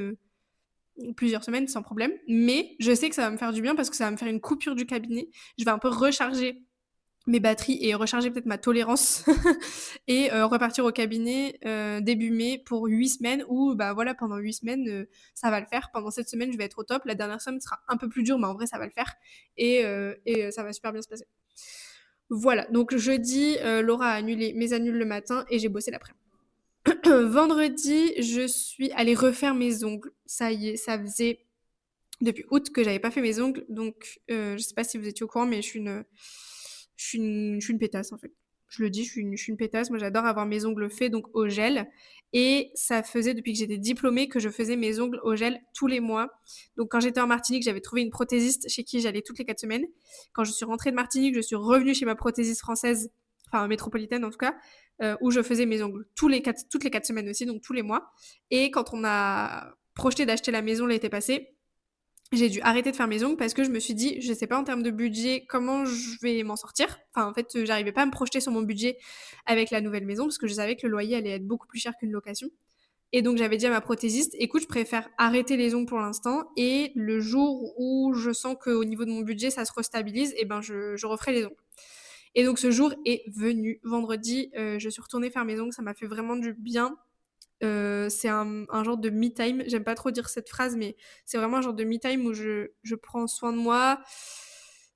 plusieurs semaines sans problème. Mais je sais que ça va me faire du bien parce que ça va me faire une coupure du cabinet. Je vais un peu recharger mes batteries et recharger peut-être ma tolérance et repartir au cabinet début mai pour 8 semaines où bah voilà, pendant 8 semaines ça va le faire. Pendant cette semaine je vais être au top. La dernière semaine sera un peu plus dure mais en vrai ça va le faire et ça va super bien se passer. Voilà, donc jeudi, Laura a annulé mes annuls le matin et j'ai bossé l'après. Vendredi, je suis allée refaire mes ongles. Ça y est, ça faisait depuis août que j'avais pas fait mes ongles, donc je sais pas si vous étiez au courant, mais je suis une pétasse en fait. Je le dis, je suis une pétasse. Moi, j'adore avoir mes ongles faits donc au gel. Et ça faisait depuis que j'étais diplômée que je faisais mes ongles au gel tous les mois. Donc, quand j'étais en Martinique, j'avais trouvé une prothésiste chez qui j'allais toutes les 4 semaines. Quand je suis rentrée de Martinique, je suis revenue chez ma prothésiste française, enfin métropolitaine en tout cas, où je faisais mes ongles toutes les 4 semaines aussi, donc tous les mois. Et quand on a projeté d'acheter la maison l'été passé, j'ai dû arrêter de faire mes ongles parce que je me suis dit, je sais pas en termes de budget comment je vais m'en sortir. Enfin, en fait, j'arrivais pas à me projeter sur mon budget avec la nouvelle maison parce que je savais que le loyer allait être beaucoup plus cher qu'une location. Et donc, j'avais dit à ma prothésiste, écoute, je préfère arrêter les ongles pour l'instant et le jour où je sens qu'au niveau de mon budget, ça se restabilise, et ben, je referai les ongles. Et donc, ce jour est venu. Vendredi, je suis retournée faire mes ongles. Ça m'a fait vraiment du bien. C'est un genre de me time. J'aime pas trop dire cette phrase, mais c'est vraiment un genre de me time où je prends soin de moi.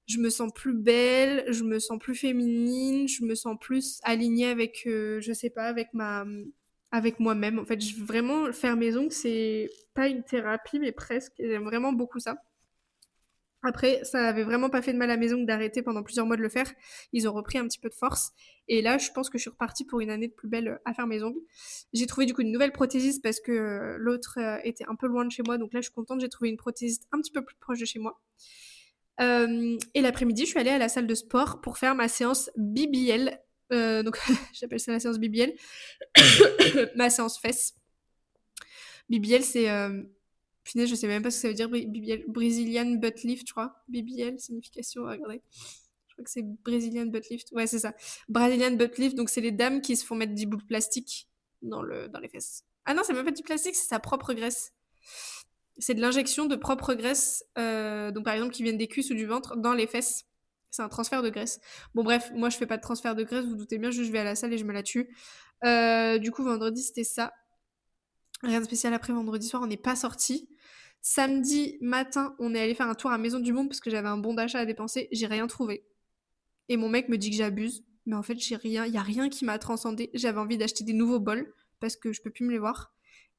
Je me sens plus belle, je me sens plus féminine, je me sens plus alignée avec, je sais pas, avec moi-même. En fait, vraiment, faire mes ongles, c'est pas une thérapie, mais presque. J'aime vraiment beaucoup ça. Après, ça avait vraiment pas fait de mal à la maison d'arrêter pendant plusieurs mois de le faire. Ils ont repris un petit peu de force. Et là, je pense que je suis repartie pour une année de plus belle à faire mes ongles. J'ai trouvé du coup une nouvelle prothésiste parce que l'autre était un peu loin de chez moi. Donc là, je suis contente. J'ai trouvé une prothésiste un petit peu plus proche de chez moi. Et l'après-midi, je suis allée à la salle de sport pour faire ma séance BBL. Donc, j'appelle ça la séance BBL. Ma séance fesses. BBL, c'est punaise, je sais même pas ce que ça veut dire, BBL, Brazilian Butt Lift, je crois. BBL, signification, regardez. Je crois que c'est Brazilian Butt Lift. Ouais, c'est ça. Brazilian Butt Lift, donc c'est les dames qui se font mettre du bout de plastique dans les fesses. Ah non, c'est même pas du plastique, c'est sa propre graisse. C'est de l'injection de propre graisse, donc par exemple qui viennent des cuisses ou du ventre, dans les fesses. C'est un transfert de graisse. Bon bref, moi je fais pas de transfert de graisse, vous, vous doutez bien, je vais à la salle et je me la tue. Du coup, vendredi, c'était ça. Rien de spécial. Après, vendredi soir, on n'est pas sorti. Samedi matin, on est allé faire un tour à Maison du Monde parce que j'avais un bon d'achat à dépenser. J'ai rien trouvé. Et mon mec me dit que j'abuse. Mais en fait, j'ai rien. Il y a rien qui m'a transcendé. J'avais envie d'acheter des nouveaux bols parce que je peux plus me les voir.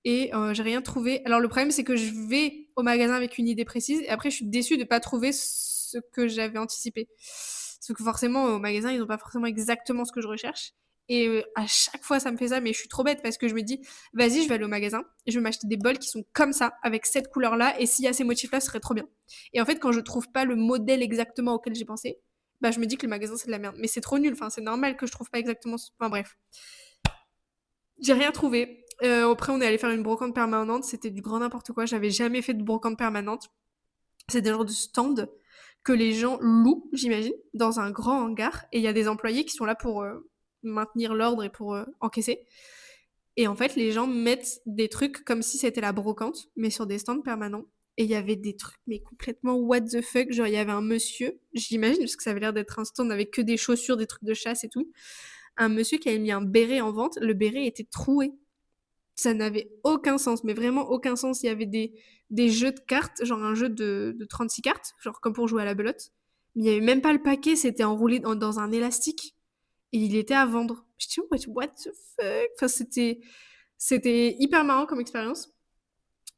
Et j'ai rien trouvé. Alors le problème, c'est que je vais au magasin avec une idée précise et après, je suis déçue de pas trouver ce que j'avais anticipé. Parce que forcément, au magasin, ils n'ont pas forcément exactement ce que je recherche. Et à chaque fois, ça me fait ça, mais je suis trop bête parce que je me dis, vas-y, je vais aller au magasin et je vais m'acheter des bols qui sont comme ça, avec cette couleur-là, et s'il y a ces motifs-là, ce serait trop bien. Et en fait, quand je trouve pas le modèle exactement auquel j'ai pensé, bah je me dis que le magasin c'est de la merde. Mais c'est trop nul, enfin c'est normal que je trouve pas exactement... Enfin bref. J'ai rien trouvé. Après on est allé faire une brocante permanente, c'était du grand n'importe quoi. J'avais jamais fait de brocante permanente. C'est des genres de stand que les gens louent, j'imagine, dans un grand hangar. Et il y a des employés qui sont là pour maintenir l'ordre et pour encaisser. Et en fait, les gens mettent des trucs comme si c'était la brocante, mais sur des stands permanents. Et il y avait des trucs, mais complètement what the fuck. Genre, il y avait un monsieur, j'imagine, parce que ça avait l'air d'être un stand avec que des chaussures, des trucs de chasse et tout. Un monsieur qui avait mis un béret en vente. Le béret était troué. Ça n'avait aucun sens, mais vraiment aucun sens. Il y avait des jeux de cartes, genre un jeu de 36 cartes, genre comme pour jouer à la belote. Mais il n'y avait même pas le paquet, c'était enroulé dans un élastique. Et il était à vendre. Je dis, what the fuck? Enfin, c'était hyper marrant comme expérience.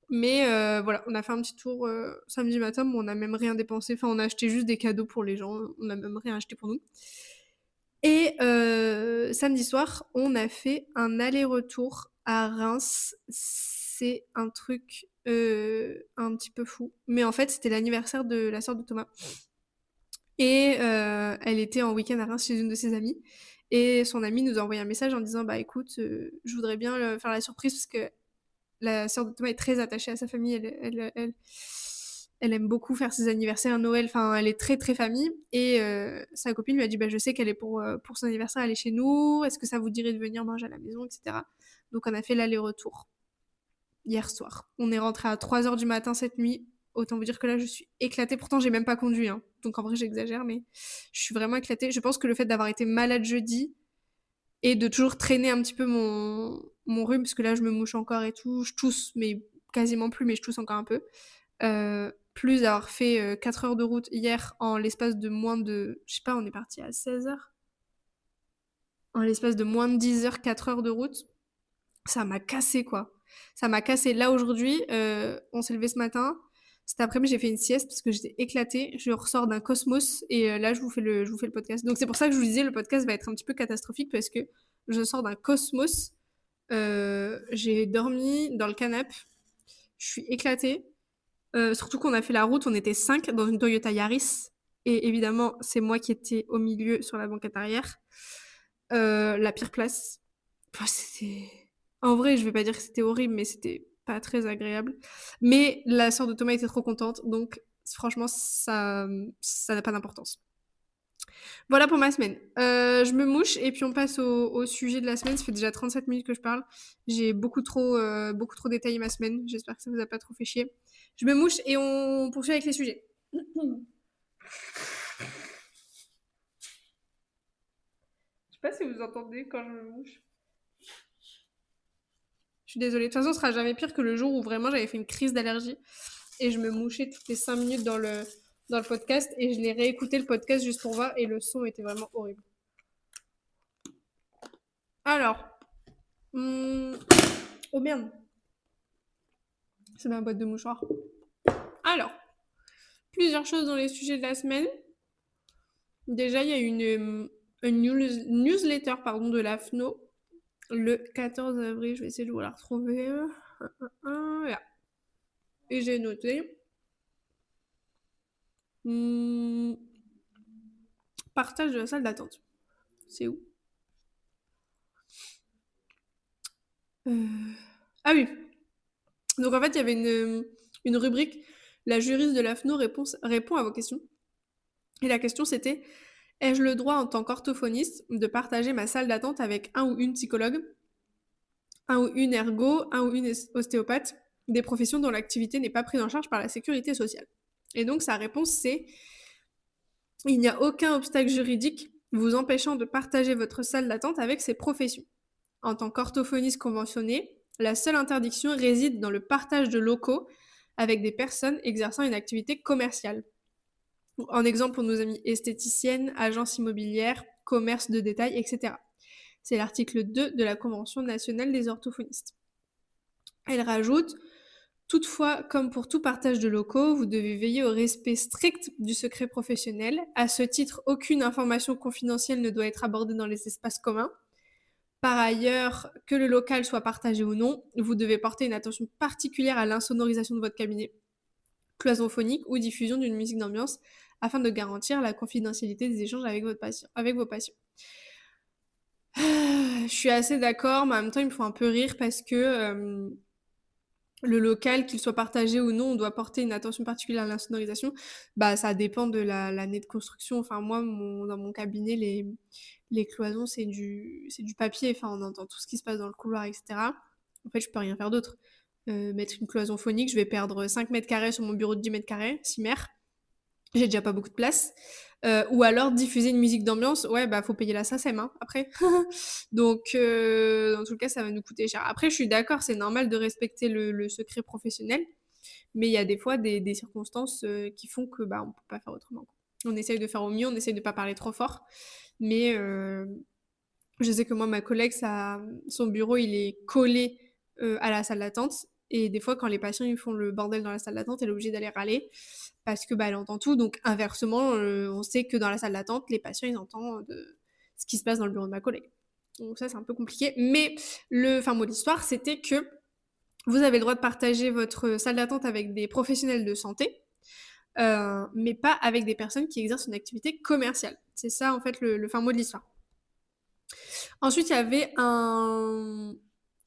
Mais voilà, on a fait un petit tour samedi matin, mais on n'a même rien dépensé. Enfin, on a acheté juste des cadeaux pour les gens. On n'a même rien acheté pour nous. Et samedi soir, on a fait un aller-retour à Reims. C'est un truc un petit peu fou. Mais en fait, c'était l'anniversaire de la sœur de Thomas. Et elle était en week-end à Reims chez une de ses amies. Et son amie nous a envoyé un message en disant bah écoute, je voudrais bien faire la surprise parce que la sœur de Thomas est très attachée à sa famille. Elle aime beaucoup faire ses anniversaires, Noël. Enfin, elle est très très famille. Et sa copine lui a dit bah je sais qu'elle est pour son anniversaire, elle est chez nous. Est-ce que ça vous dirait de venir manger à la maison, etc. Donc on a fait l'aller-retour hier soir. On est rentré à 3h du matin cette nuit. Autant vous dire que là, je suis éclatée. Pourtant, j'ai même pas conduit. Hein. Donc en vrai, j'exagère, mais je suis vraiment éclatée. Je pense que le fait d'avoir été malade jeudi et de toujours traîner un petit peu mon rhume, parce que là, je me mouche encore et tout. Je tousse, mais quasiment plus, mais je tousse encore un peu. Plus avoir fait 4 heures de route hier en l'espace de moins de... Je sais pas, on est parti à 16h. En l'espace de moins de 10 heures, 4 heures de route. Ça m'a cassé, quoi. Ça m'a cassé. Là, aujourd'hui, on s'est levé ce matin. Cet après-midi, j'ai fait une sieste parce que j'étais éclatée. Je ressors d'un cosmos et là, je vous fais le podcast. Donc, c'est pour ça que je vous disais, le podcast va être un petit peu catastrophique parce que je sors d'un cosmos. J'ai dormi dans le canapé. Je suis éclatée. Surtout qu'on a fait la route, on était 5 dans une Toyota Yaris. Et évidemment, c'est moi qui étais au milieu sur la banquette arrière. La pire place. Enfin, c'était... En vrai, je vais pas dire que c'était horrible, mais c'était pas très agréable. Mais la sœur de Thomas était trop contente, donc franchement, ça n'a pas d'importance. Voilà pour ma semaine. Je me mouche et puis on passe au sujet de la semaine. Ça fait déjà 37 minutes que je parle. J'ai beaucoup trop détaillé ma semaine. J'espère que ça vous a pas trop fait chier. Je me mouche et on poursuit avec les sujets. Je sais pas si vous entendez quand je me mouche. Je suis désolée. De toute façon, ce sera jamais pire que le jour où vraiment j'avais fait une crise d'allergie et je me mouchais toutes les 5 minutes dans le podcast et je l'ai réécouté le podcast juste pour voir et le son était vraiment horrible. Alors, oh merde, c'est ma boîte de mouchoirs. Alors, plusieurs choses dans les sujets de la semaine. Déjà, il y a une newsletter de la FNO le 14 avril. Je vais essayer de vous la retrouver. Là. Et j'ai noté. Partage de la salle d'attente. C'est où? Ah oui. Donc en fait, il y avait une rubrique. La juriste de la FNO répond à vos questions. Et la question c'était: ai-je le droit en tant qu'orthophoniste de partager ma salle d'attente avec un ou une psychologue, un ou une ergo, un ou une ostéopathe, des professions dont l'activité n'est pas prise en charge par la sécurité sociale? Et donc sa réponse c'est: il n'y a aucun obstacle juridique vous empêchant de partager votre salle d'attente avec ces professions. En tant qu'orthophoniste conventionné, la seule interdiction réside dans le partage de locaux avec des personnes exerçant une activité commerciale. En exemple, pour nos amis esthéticiennes, agences immobilières, commerce de détail, etc. C'est l'article 2 de la Convention nationale des orthophonistes. Elle rajoute: toutefois, comme pour tout partage de locaux, vous devez veiller au respect strict du secret professionnel. À ce titre, aucune information confidentielle ne doit être abordée dans les espaces communs. Par ailleurs, que le local soit partagé ou non, vous devez porter une attention particulière à l'insonorisation de votre cabinet, cloison phonique ou diffusion d'une musique d'ambiance afin de garantir la confidentialité des échanges avec vos patients. Je suis assez d'accord, mais en même temps, il me faut un peu rire parce que le local, qu'il soit partagé ou non, on doit porter une attention particulière à l'insonorisation. Bah, ça dépend de l'année de construction. Enfin, moi, dans mon cabinet, les cloisons, c'est du papier. Enfin, on entend tout ce qui se passe dans le couloir, etc. En fait, je peux rien faire d'autre. Mettre une cloison phonique, je vais perdre 5 mètres carrés sur mon bureau de 10 mètres carrés, 6 mètres. J'ai déjà pas beaucoup de place. Ou alors diffuser une musique d'ambiance, ouais, bah faut payer la SACEM hein, après. Donc, dans tout le cas, ça va nous coûter cher. Après, je suis d'accord, c'est normal de respecter le secret professionnel, mais il y a des fois des circonstances qui font que bah on peut pas faire autrement. On essaye de faire au mieux, on essaye de pas parler trop fort, mais je sais que moi, ma collègue, son bureau, il est collé à la salle d'attente. Et des fois, quand les patients ils font le bordel dans la salle d'attente, elle est obligée d'aller râler parce que bah, elle entend tout. Donc inversement, on sait que dans la salle d'attente, les patients ils entendent ce qui se passe dans le bureau de ma collègue. Donc ça, c'est un peu compliqué. Mais le fin mot de l'histoire, c'était que vous avez le droit de partager votre salle d'attente avec des professionnels de santé, mais pas avec des personnes qui exercent une activité commerciale. C'est ça, en fait, le fin mot de l'histoire. Ensuite, il y avait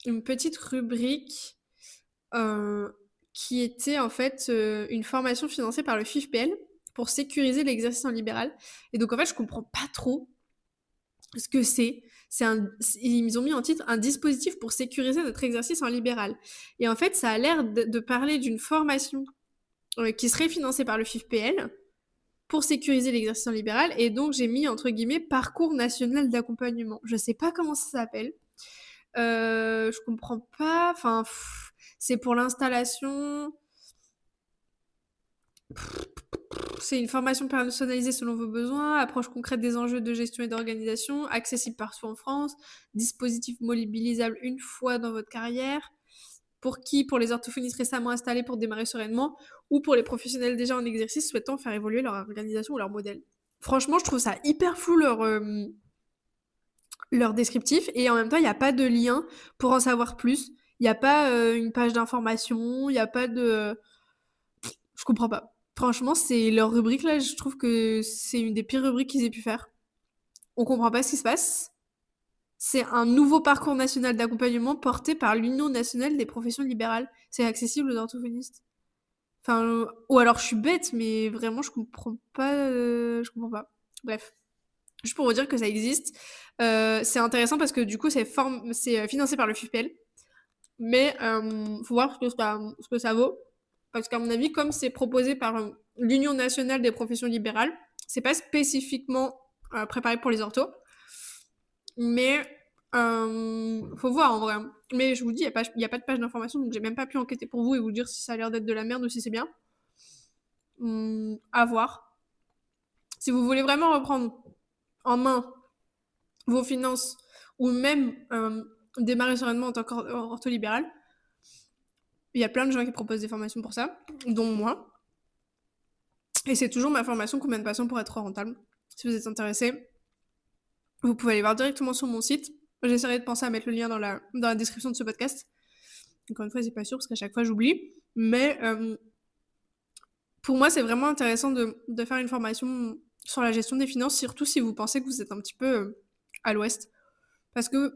une petite rubrique qui était en fait une formation financée par le FIFPL pour sécuriser l'exercice en libéral. Et donc en fait, je comprends pas trop ce que c'est. Ils ont mis en titre un dispositif pour sécuriser notre exercice en libéral. Et en fait, ça a l'air de parler d'une formation qui serait financée par le FIFPL pour sécuriser l'exercice en libéral. Et donc, j'ai mis entre guillemets parcours national d'accompagnement. Je sais pas comment ça s'appelle. Je comprends pas. Enfin, c'est pour l'installation. C'est une formation personnalisée selon vos besoins, approche concrète des enjeux de gestion et d'organisation, accessible partout en France, dispositif mobilisable une fois dans votre carrière. Pour qui? Pour les orthophonistes récemment installés pour démarrer sereinement ou pour les professionnels déjà en exercice souhaitant faire évoluer leur organisation ou leur modèle. Franchement, je trouve ça hyper flou leur descriptif et en même temps, il n'y a pas de lien pour en savoir plus. Il n'y a pas une page d'information, il n'y a pas de... Je comprends pas. Franchement, c'est leur rubrique là, je trouve que c'est une des pires rubriques qu'ils aient pu faire. On comprend pas ce qui se passe. C'est un nouveau parcours national d'accompagnement porté par l'Union nationale des professions libérales. C'est accessible aux orthophonistes. Enfin, ou alors je suis bête, mais vraiment je comprends pas. Je comprends pas. Bref, juste pour vous dire que ça existe. C'est intéressant parce que du coup c'est financé par le FIPL, mais faut voir ce que ça vaut. Parce qu'à mon avis, comme c'est proposé par l'Union nationale des professions libérales, c'est pas spécifiquement préparé pour les orthos. Mais faut voir en vrai. Mais je vous dis, il n'y a pas de page d'information, donc j'ai même pas pu enquêter pour vous et vous dire si ça a l'air d'être de la merde ou si c'est bien. À voir. Si vous voulez vraiment reprendre en main vos finances ou même démarrer sereinement en tant qu'ortho-libéral, il y a plein de gens qui proposent des formations pour ça, dont moi. Et c'est toujours ma formation combien de patients pour être rentable. Si vous êtes intéressé, vous pouvez aller voir directement sur mon site. J'essaierai de penser à mettre le lien dans la description de ce podcast. Encore une fois, c'est pas sûr parce qu'à chaque fois j'oublie. Mais pour moi, c'est vraiment intéressant de faire une formation sur la gestion des finances, surtout si vous pensez que vous êtes un petit peu à l'ouest. Parce que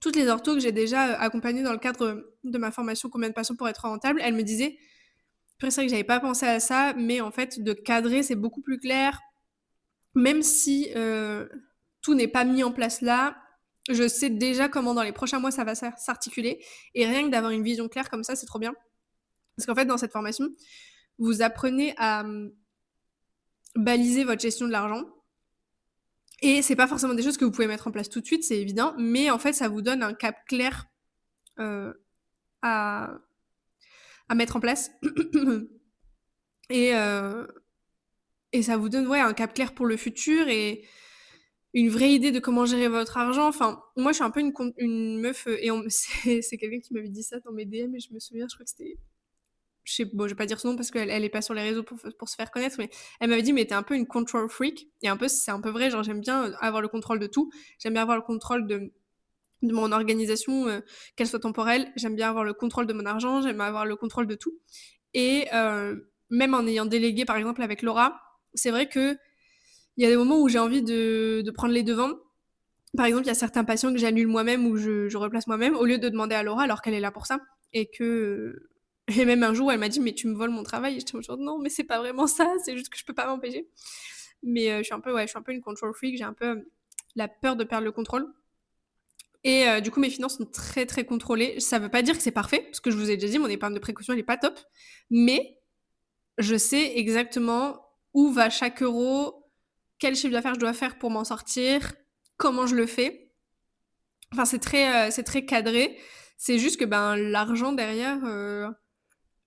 toutes les orthos que j'ai déjà accompagnées dans le cadre de ma formation Combien de patients pour être rentable, elles me disaient, après c'est vrai que j'avais pas pensé à ça, mais en fait de cadrer c'est beaucoup plus clair. Même si tout n'est pas mis en place là, je sais déjà comment dans les prochains mois ça va s'articuler. Et rien que d'avoir une vision claire comme ça, c'est trop bien. Parce qu'en fait, dans cette formation, vous apprenez à baliser votre gestion de l'argent. Et c'est pas forcément des choses que vous pouvez mettre en place tout de suite, c'est évident, mais en fait, ça vous donne un cap clair à mettre en place. et ça vous donne un cap clair pour le futur et une vraie idée de comment gérer votre argent. Enfin, moi, je suis un peu une meuf, et c'est quelqu'un qui m'avait dit ça dans mes DM, et je me souviens, je crois que c'était... je vais pas dire son nom parce qu'elle est pas sur les réseaux pour se faire connaître, mais elle m'avait dit, mais t'es un peu une control freak. Et c'est un peu vrai, genre, j'aime bien avoir le contrôle de tout. J'aime bien avoir le contrôle de mon organisation, qu'elle soit temporelle. J'aime bien avoir le contrôle de mon argent. J'aime avoir le contrôle de tout. Et même en ayant délégué, par exemple, avec Laura, c'est vrai qu'il y a des moments où j'ai envie de prendre les devants. Par exemple, il y a certains patients que j'annule moi-même ou je replace moi-même au lieu de demander à Laura alors qu'elle est là pour ça. Et même un jour, elle m'a dit mais tu me voles mon travail. Et j'étais genre non, mais c'est pas vraiment ça, c'est juste que je peux pas m'empêcher. Mais je suis un peu une control freak, j'ai un peu la peur de perdre le contrôle. Et du coup, mes finances sont très très contrôlées. Ça veut pas dire que c'est parfait, parce que je vous ai déjà dit, mon épargne de précaution, elle est pas top. Mais je sais exactement où va chaque euro, quel chiffre d'affaires je dois faire pour m'en sortir, comment je le fais. Enfin, c'est très cadré. C'est juste que ben l'argent derrière,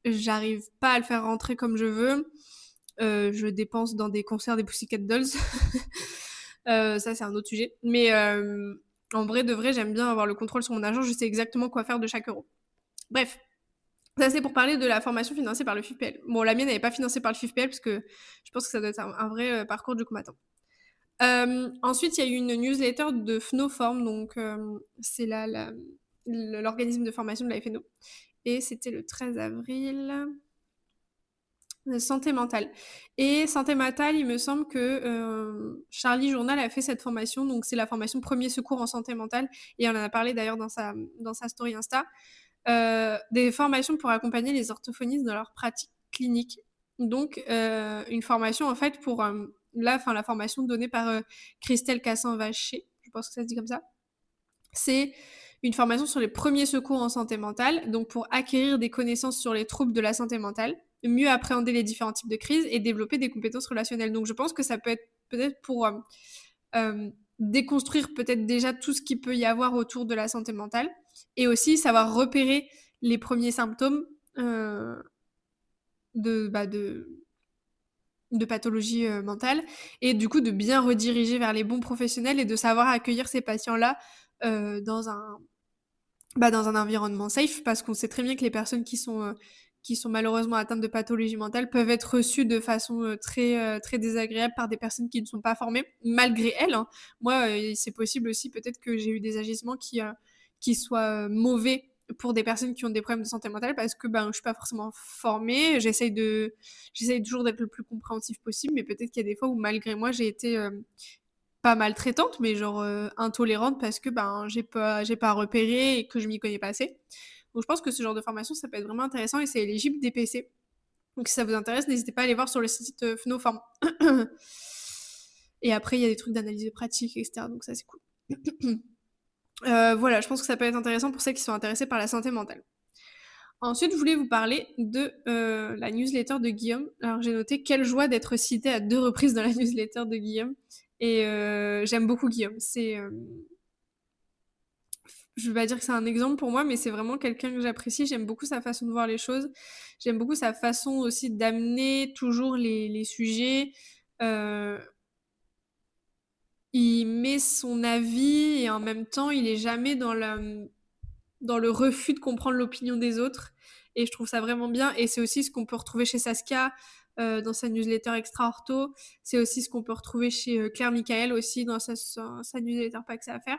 j'arrive pas à le faire rentrer comme je veux. Je dépense dans des concerts des Pussycat Dolls. Ça, c'est un autre sujet. Mais en vrai, de vrai, j'aime bien avoir le contrôle sur mon argent. Je sais exactement quoi faire de chaque euro. Bref, ça c'est pour parler de la formation financée par le FIFPL. Bon, la mienne n'est pas financée par le FIFPL parce que je pense que ça doit être un vrai parcours du combattant. Ensuite, il y a eu une newsletter de FNOForm, donc c'est l'organisme de formation de la FNO. Et c'était le 13 avril. Santé mentale. Et santé mentale, il me semble que Charlie Journal a fait cette formation, donc c'est la formation premier secours en santé mentale, et on en a parlé d'ailleurs dans sa story Insta. Des formations pour accompagner les orthophonistes dans leur pratique clinique. Donc, une formation en fait pour la formation donnée par Christelle Cassin-Vacher, je pense que ça se dit comme ça. C'est une formation sur les premiers secours en santé mentale, donc pour acquérir des connaissances sur les troubles de la santé mentale, mieux appréhender les différents types de crises et développer des compétences relationnelles. Donc je pense que ça peut être peut-être pour déconstruire peut-être déjà tout ce qu'il peut y avoir autour de la santé mentale et aussi savoir repérer les premiers symptômes de, bah, de pathologie mentale et du coup de bien rediriger vers les bons professionnels et de savoir accueillir ces patients-là dans un environnement safe parce qu'on sait très bien que les personnes qui sont malheureusement atteintes de pathologie mentale peuvent être reçues de façon très désagréable par des personnes qui ne sont pas formées, malgré elles. Hein. Moi, c'est possible aussi peut-être que j'ai eu des agissements qui soient mauvais pour des personnes qui ont des problèmes de santé mentale parce que je suis pas forcément formée. J'essaye toujours d'être le plus compréhensif possible, mais peut-être qu'il y a des fois où malgré moi j'ai été pas maltraitante, mais genre intolérante parce que j'ai pas repéré et que je m'y connais pas assez. Donc je pense que ce genre de formation, ça peut être vraiment intéressant et c'est éligible DPC. Donc si ça vous intéresse, n'hésitez pas à aller voir sur le site FNOForm. Et après, il y a des trucs d'analyse de pratique, etc. Donc ça, c'est cool. Voilà, je pense que ça peut être intéressant pour ceux qui sont intéressés par la santé mentale. Ensuite, je voulais vous parler de la newsletter de Guillaume. Alors, j'ai noté quelle joie d'être citée à 2 reprises dans la newsletter de Guillaume. Et j'aime beaucoup Guillaume. Je vais pas dire que c'est un exemple pour moi, mais c'est vraiment quelqu'un que j'apprécie. J'aime beaucoup sa façon de voir les choses. J'aime beaucoup sa façon aussi d'amener toujours les sujets. Euh, il met son avis et en même temps, il est jamais dans le refus de comprendre l'opinion des autres. Et je trouve ça vraiment bien. Et c'est aussi ce qu'on peut retrouver chez Saskia dans sa newsletter Extra Ortho. C'est aussi ce qu'on peut retrouver chez Claire Michael aussi dans sa newsletter Pas que ça à faire.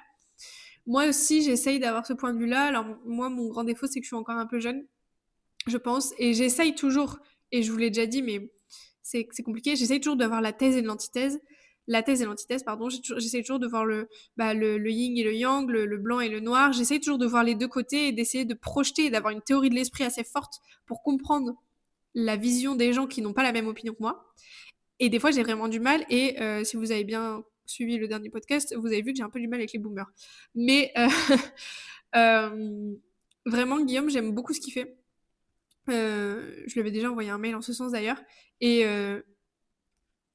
Moi aussi, j'essaye d'avoir ce point de vue-là. Alors, moi, mon grand défaut, c'est que je suis encore un peu jeune, je pense. Et j'essaye toujours, et je vous l'ai déjà dit, mais c'est compliqué, j'essaye toujours d'avoir la thèse et l'antithèse. La thèse et l'antithèse, pardon. J'essaye toujours de voir le yin et le yang, le blanc et le noir. J'essaye toujours de voir les deux côtés et d'essayer de projeter et d'avoir une théorie de l'esprit assez forte pour comprendre la vision des gens qui n'ont pas la même opinion que moi. Et des fois, j'ai vraiment du mal. Et si vous avez bien suivi le dernier podcast, vous avez vu que j'ai un peu du mal avec les boomers. Mais euh, vraiment, Guillaume, j'aime beaucoup ce qu'il fait. Je lui avais déjà envoyé un mail en ce sens d'ailleurs. Et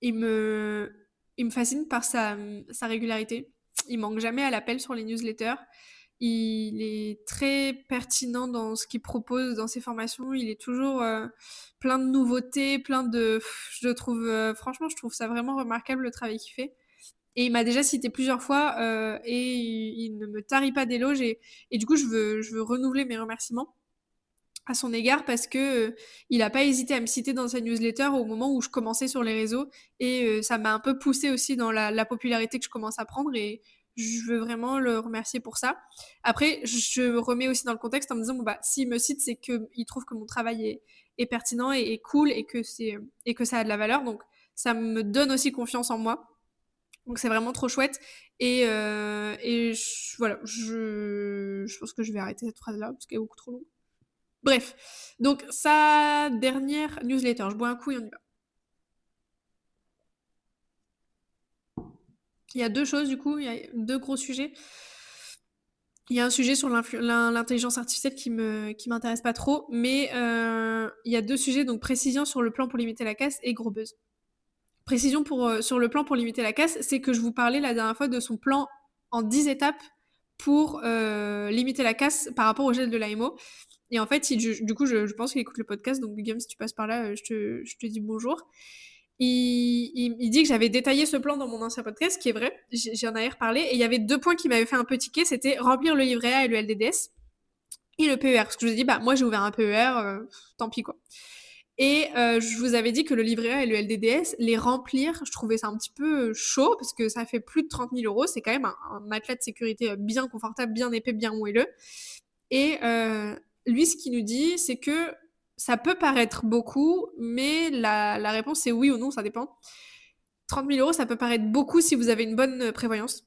il me, il me fascine par sa régularité. Il manque jamais à l'appel sur les newsletters. Il est très pertinent dans ce qu'il propose dans ses formations. Il est toujours plein de nouveautés, franchement, je trouve ça vraiment remarquable le travail qu'il fait. Et il m'a déjà cité plusieurs fois et il ne me tarit pas d'éloges. Et du coup, je veux renouveler mes remerciements à son égard parce que il a pas hésité à me citer dans sa newsletter au moment où je commençais sur les réseaux et ça m'a un peu poussé aussi dans la popularité que je commence à prendre et je veux vraiment le remercier pour ça. Après, je remets aussi dans le contexte en me disant s'il me cite, c'est que il trouve que mon travail est pertinent et cool et que ça a de la valeur. Donc ça me donne aussi confiance en moi. Donc c'est vraiment trop chouette. Voilà, je pense que je vais arrêter cette phrase-là parce qu'elle est beaucoup trop longue. Bref, donc sa dernière newsletter, je bois un coup et on y va. Il y a deux choses du coup, il y a deux gros sujets. Il y a un sujet sur l'intelligence artificielle qui m'intéresse pas trop, mais il y a deux sujets, donc précision sur le plan pour limiter la casse et gros buzz. Précision sur le plan pour limiter la casse, c'est que je vous parlais la dernière fois de son plan en 10 étapes pour limiter la casse par rapport au gel de l'AMO. Et en fait, du coup, je pense qu'il écoute le podcast, donc Guillaume, si tu passes par là, je te dis bonjour. Il dit que j'avais détaillé ce plan dans mon ancien podcast, ce qui est vrai, j'en avais reparlé, et il y avait deux points qui m'avaient fait un peu tiquer, c'était remplir le livret A et le LDDS, et le PER, parce que je vous ai dit, bah moi j'ai ouvert un PER, tant pis quoi. Et je vous avais dit que le livret A et le LDDS, les remplir, je trouvais ça un petit peu chaud, parce que ça fait plus de 30 000 euros, c'est quand même un matelas de sécurité bien confortable, bien épais, bien moelleux. Et lui, ce qu'il nous dit, c'est que ça peut paraître beaucoup, mais la réponse c'est oui ou non, ça dépend. 30 000 euros, ça peut paraître beaucoup si vous avez une bonne prévoyance.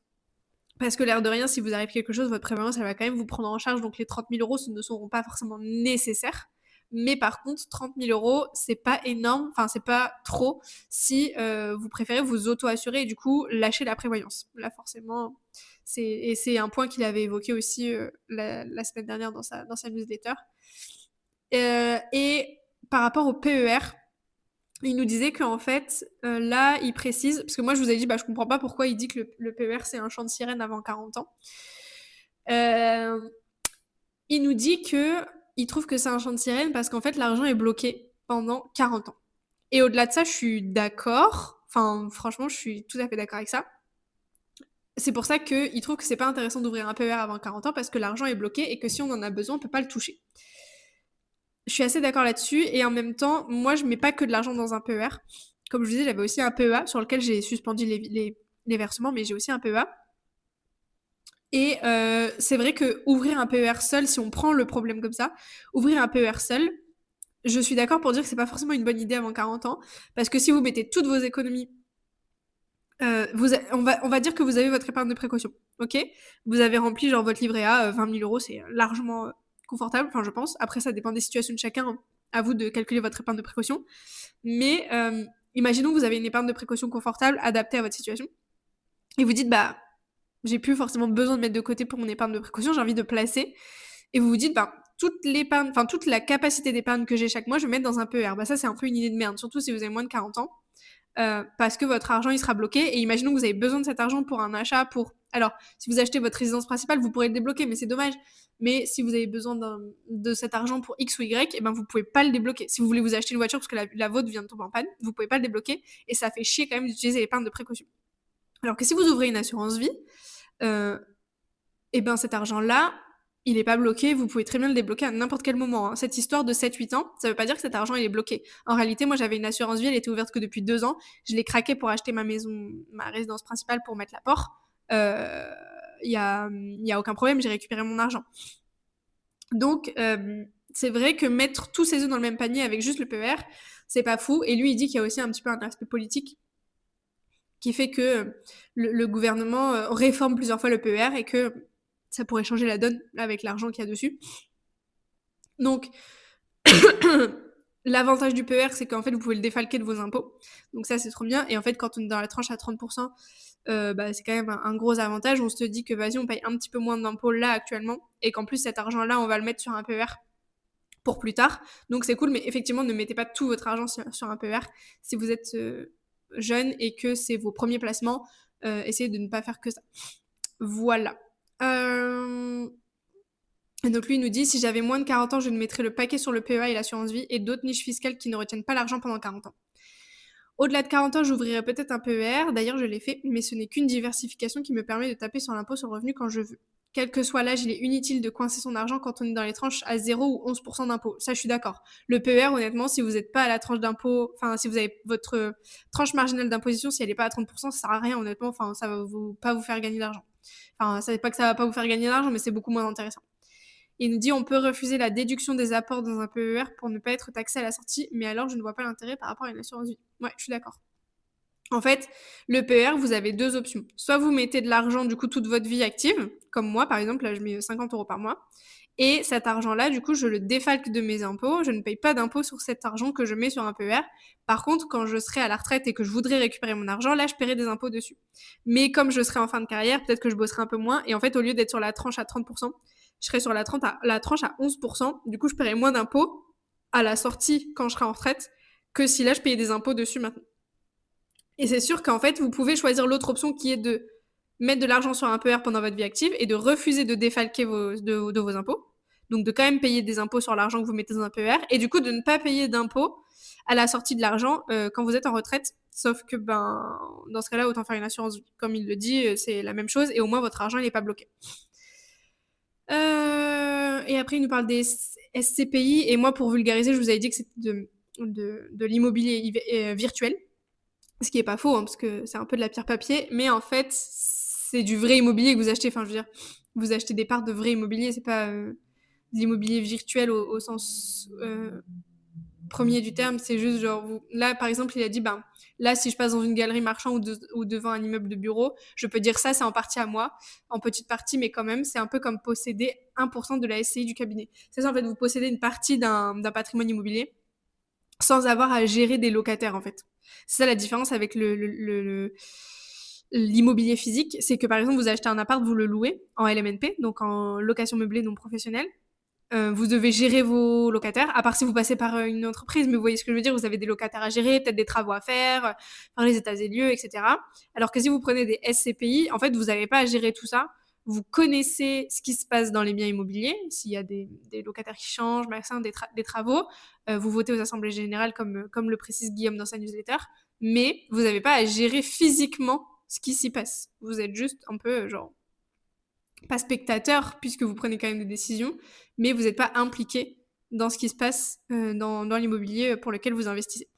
Parce que l'air de rien, si vous arrive quelque chose, votre prévoyance, elle va quand même vous prendre en charge, donc les 30 000 euros ne seront pas forcément nécessaires. Mais par contre, 30 000 euros, c'est pas énorme, enfin, c'est pas trop si vous préférez vous auto-assurer et du coup lâcher la prévoyance. Là, forcément, c'est un point qu'il avait évoqué aussi la semaine dernière dans sa newsletter. Et par rapport au PER, il nous disait qu'en fait, là, il précise, parce que moi je vous ai dit, bah, je comprends pas pourquoi il dit que le PER c'est un chant de sirène avant 40 ans. Il nous dit que il trouve que c'est un chant de sirène parce qu'en fait l'argent est bloqué pendant 40 ans. Et au-delà de ça, je suis d'accord. Enfin, franchement, je suis tout à fait d'accord avec ça. C'est pour ça qu'il trouve que c'est pas intéressant d'ouvrir un PER avant 40 ans parce que l'argent est bloqué et que si on en a besoin, on peut pas le toucher. Je suis assez d'accord là-dessus et en même temps, moi, je mets pas que de l'argent dans un PER. Comme je vous disais, j'avais aussi un PEA sur lequel j'ai suspendu les versements, mais j'ai aussi un PEA. Et c'est vrai que ouvrir un PER seul, si on prend le problème comme ça, ouvrir un PER seul, je suis d'accord pour dire que c'est pas forcément une bonne idée avant 40 ans, parce que si vous mettez toutes vos économies, on va dire que vous avez votre épargne de précaution, ok? Vous avez rempli genre votre livret A, 20 000 euros, c'est largement confortable, enfin je pense. Après ça dépend des situations de chacun, hein. À vous de calculer votre épargne de précaution. Mais imaginons que vous avez une épargne de précaution confortable adaptée à votre situation, et vous dites bah j'ai plus forcément besoin de mettre de côté pour mon épargne de précaution, j'ai envie de placer. Et vous vous dites, bah, toute l'épargne, enfin, toute la capacité d'épargne que j'ai chaque mois, je vais mettre dans un PER. Bah, ça, c'est un peu une idée de merde, surtout si vous avez moins de 40 ans. Parce que votre argent, il sera bloqué. Et imaginons que vous avez besoin de cet argent pour un achat, Alors, si vous achetez votre résidence principale, vous pourrez le débloquer, mais c'est dommage. Mais si vous avez besoin de cet argent pour X ou Y, et ben vous pouvez pas le débloquer. Si vous voulez vous acheter une voiture parce que la vôtre vient de tomber en panne, vous pouvez pas le débloquer. Et ça fait chier quand même d'utiliser l'épargne de précaution. Alors que si vous ouvrez une assurance vie, et ben cet argent-là, il n'est pas bloqué, vous pouvez très bien le débloquer à n'importe quel moment, hein. Cette histoire de 7-8 ans, ça veut pas dire que cet argent il est bloqué. En réalité, moi j'avais une assurance vie, elle était ouverte que depuis 2 ans, je l'ai craquée pour acheter ma maison, ma résidence principale pour mettre l'apport. Y a aucun problème, j'ai récupéré mon argent. Donc c'est vrai que mettre tous ses œufs dans le même panier avec juste le PER, c'est pas fou. Et lui, il dit qu'il y a aussi un petit peu un aspect politique qui fait que le gouvernement réforme plusieurs fois le PER et que ça pourrait changer la donne avec l'argent qu'il y a dessus. Donc, l'avantage du PER, c'est qu'en fait, vous pouvez le défalquer de vos impôts. Donc ça, c'est trop bien. Et en fait, quand on est dans la tranche à 30%, bah, c'est quand même un gros avantage. On se dit que vas-y, on paye un petit peu moins d'impôts là actuellement et qu'en plus, cet argent-là, on va le mettre sur un PER pour plus tard. Donc c'est cool, mais effectivement, ne mettez pas tout votre argent sur un PER. Si vous êtes jeune et que c'est vos premiers placements, essayez de ne pas faire que ça. Voilà. Et donc lui il nous dit, si j'avais moins de 40 ans, je ne mettrais le paquet sur le PEA et l'assurance vie et d'autres niches fiscales qui ne retiennent pas l'argent pendant 40 ans. Au-delà de 40 ans, j'ouvrirais peut-être un PER, d'ailleurs je l'ai fait, mais ce n'est qu'une diversification qui me permet de taper sur l'impôt sur le revenu quand je veux. Quel que soit l'âge, il est inutile de coincer son argent quand on est dans les tranches à 0 ou 11% d'impôt. Ça, je suis d'accord. Le PER, honnêtement, si vous n'êtes pas à la tranche d'impôt, enfin, si vous avez votre tranche marginale d'imposition, si elle n'est pas à 30%, ça sert à rien, honnêtement. Enfin, ça va pas vous faire gagner d'argent. Enfin, ça n'est pas que ça va pas vous faire gagner d'argent, mais c'est beaucoup moins intéressant. Il nous dit on peut refuser la déduction des apports dans un PER pour ne pas être taxé à la sortie, mais alors je ne vois pas l'intérêt par rapport à une assurance vie. Ouais, je suis d'accord. En fait, le PER, vous avez 2 options. Soit vous mettez de l'argent, du coup, toute votre vie active, comme moi, par exemple, là, je mets 50 € par mois. Et cet argent-là, du coup, je le défalque de mes impôts. Je ne paye pas d'impôts sur cet argent que je mets sur un PER. Par contre, quand je serai à la retraite et que je voudrais récupérer mon argent, là, je paierai des impôts dessus. Mais comme je serai en fin de carrière, peut-être que je bosserai un peu moins. Et en fait, au lieu d'être sur la tranche à 30%, je serai sur la tranche à 11%. Du coup, je paierai moins d'impôts à la sortie quand je serai en retraite que si là, je payais des impôts dessus maintenant. Et c'est sûr qu'en fait, vous pouvez choisir l'autre option qui est de mettre de l'argent sur un PER pendant votre vie active et de refuser de défalquer de vos impôts. Donc de quand même payer des impôts sur l'argent que vous mettez dans un PER et du coup de ne pas payer d'impôts à la sortie de l'argent quand vous êtes en retraite. Sauf que dans ce cas-là, autant faire une assurance vie. Comme il le dit, c'est la même chose et au moins votre argent il n'est pas bloqué. Et après, il nous parle des SCPI. Et moi, pour vulgariser, je vous avais dit que c'était de l'immobilier virtuel. Ce qui est pas faux, hein, parce que c'est un peu de la pierre papier, mais en fait, c'est du vrai immobilier que vous achetez. Enfin, je veux dire, vous achetez des parts de vrai immobilier, c'est pas de l'immobilier virtuel au sens premier du terme. C'est juste genre, là, par exemple, il a dit, là, si je passe dans une galerie marchand ou devant un immeuble de bureau, je peux dire ça, c'est en partie à moi, en petite partie, mais quand même, c'est un peu comme posséder 1% de la SCI du cabinet. C'est ça, en fait, vous possédez une partie d'un patrimoine immobilier sans avoir à gérer des locataires, en fait. C'est ça la différence avec l'immobilier physique, c'est que par exemple, vous achetez un appart, vous le louez en LMNP, donc en location meublée non professionnelle. Vous devez gérer vos locataires, à part si vous passez par une entreprise, mais vous voyez ce que je veux dire, vous avez des locataires à gérer, peut-être des travaux à faire, faire les états et lieux, etc. Alors que si vous prenez des SCPI, en fait, vous n'avez pas à gérer tout ça. Vous connaissez ce qui se passe dans les biens immobiliers, s'il y a des locataires qui changent, des travaux. Vous votez aux assemblées générales, comme le précise Guillaume dans sa newsletter, mais vous n'avez pas à gérer physiquement ce qui s'y passe. Vous êtes juste un peu, genre, pas spectateur, puisque vous prenez quand même des décisions, mais vous n'êtes pas impliqué dans ce qui se passe dans l'immobilier pour lequel vous investissez.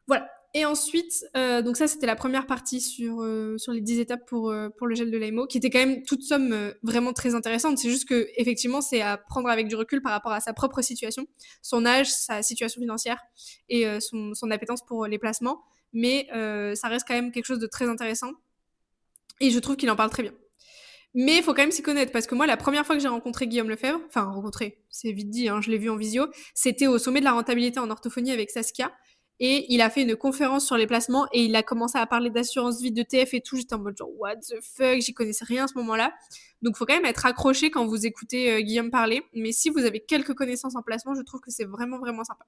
Voilà. Et ensuite, donc ça, c'était la première partie sur les 10 étapes pour le gel de l'AMO, qui était quand même toute somme vraiment très intéressante. C'est juste que effectivement, c'est à prendre avec du recul par rapport à sa propre situation, son âge, sa situation financière et son appétence pour les placements. Mais ça reste quand même quelque chose de très intéressant. Et je trouve qu'il en parle très bien. Mais il faut quand même s'y connaître, parce que moi, la première fois que j'ai rencontré Guillaume Lefebvre, c'est vite dit, hein, je l'ai vu en visio, c'était au sommet de la rentabilité en orthophonie avec Saskia, et il a fait une conférence sur les placements, et il a commencé à parler d'assurance vie, de TF et tout, j'étais en mode genre, what the fuck, j'y connaissais rien à ce moment-là. Donc il faut quand même être accroché quand vous écoutez Guillaume parler, mais si vous avez quelques connaissances en placement, je trouve que c'est vraiment, vraiment sympa.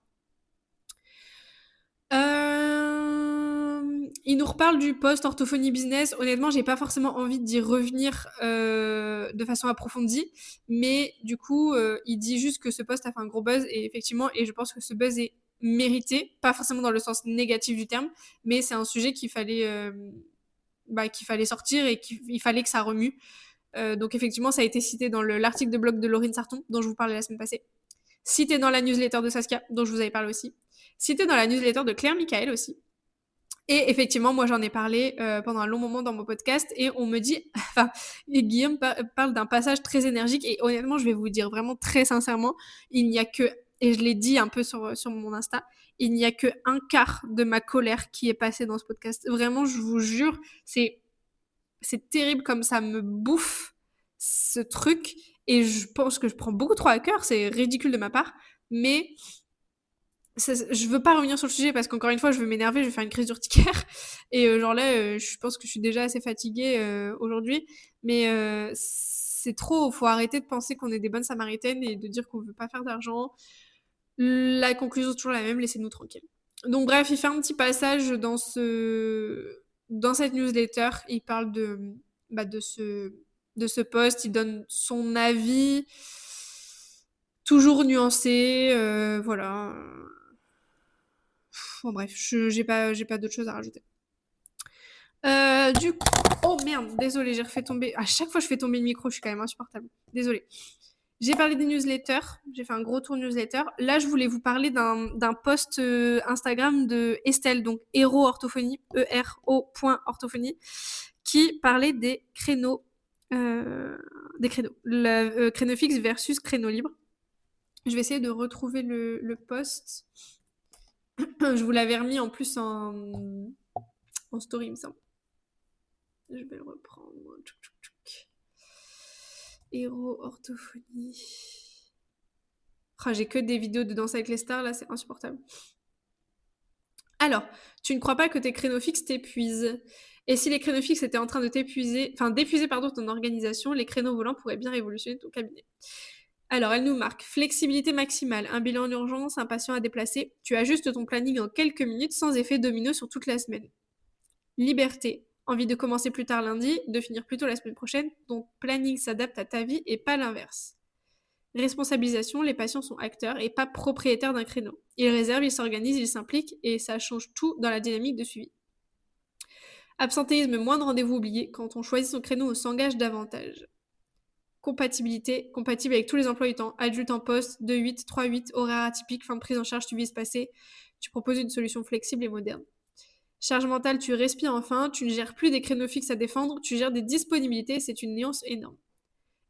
Il nous reparle du post orthophonie business. Honnêtement, j'ai pas forcément envie d'y revenir de façon approfondie, mais du coup, il dit juste que ce post a fait un gros buzz et effectivement, et je pense que ce buzz est mérité, pas forcément dans le sens négatif du terme, mais c'est un sujet qu'il fallait sortir et qu'il fallait que ça remue. Donc effectivement, ça a été cité dans l'article de blog de Laurine Sarton, dont je vous parlais la semaine passée, cité dans la newsletter de Saskia, dont je vous avais parlé aussi, cité dans la newsletter de Claire Michael aussi. Et effectivement, moi j'en ai parlé pendant un long moment dans mon podcast et on me dit, Guillaume parle d'un passage très énergique et honnêtement, je vais vous dire vraiment très sincèrement, il n'y a que, et je l'ai dit un peu sur mon Insta, il n'y a que un quart de ma colère qui est passée dans ce podcast. Vraiment, je vous jure, c'est terrible comme ça me bouffe ce truc et je pense que je prends beaucoup trop à cœur, c'est ridicule de ma part, mais je veux pas revenir sur le sujet parce qu'encore une fois, je veux m'énerver, je vais faire une crise d'urticaire. Et genre là, je pense que je suis déjà assez fatiguée aujourd'hui. Mais c'est trop, faut arrêter de penser qu'on est des bonnes samaritaines et de dire qu'on veut pas faire d'argent. La conclusion est toujours la même, laissez-nous tranquilles. Donc bref, il fait un petit passage dans cette newsletter. Il parle de ce post, il donne son avis, toujours nuancé, voilà. Bon bref, j'ai pas d'autre chose à rajouter. Du coup... Oh merde, désolée, j'ai refait tomber... À chaque fois je fais tomber le micro, je suis quand même insupportable. Désolée. J'ai parlé des newsletters, j'ai fait un gros tour newsletter. Là, je voulais vous parler d'un post Instagram de Estelle, donc Hero Orthophonie, ERO.orthophonie, qui parlait des créneaux. Créneau fixe versus créneau libre. Je vais essayer de retrouver le post. Je vous l'avais remis en plus en story, il me semble. Je vais le reprendre. Héros, orthophonie. Oh, j'ai que des vidéos de danse avec les stars, là, c'est insupportable. Alors, tu ne crois pas que tes créneaux fixes t'épuisent? Et si les créneaux fixes étaient en train de d'épuiser ton organisation, les créneaux volants pourraient bien révolutionner ton cabinet. Alors, elle nous marque flexibilité maximale, un bilan en urgence, un patient à déplacer. Tu ajustes ton planning en quelques minutes sans effet domino sur toute la semaine. Liberté, envie de commencer plus tard lundi, de finir plus tôt la semaine prochaine. Ton planning s'adapte à ta vie et pas l'inverse. Responsabilisation, les patients sont acteurs et pas propriétaires d'un créneau. Ils réservent, ils s'organisent, ils s'impliquent et ça change tout dans la dynamique de suivi. Absentéisme, moins de rendez-vous oubliés. Quand on choisit son créneau, on s'engage davantage. Compatibilité, compatible avec tous les emplois du temps. Adulte en poste, 2-8, 3-8, horaire atypique, fin de prise en charge, suivi espacé. Tu proposes une solution flexible et moderne. Charge mentale, tu respires enfin, tu ne gères plus des créneaux fixes à défendre, tu gères des disponibilités, c'est une nuance énorme.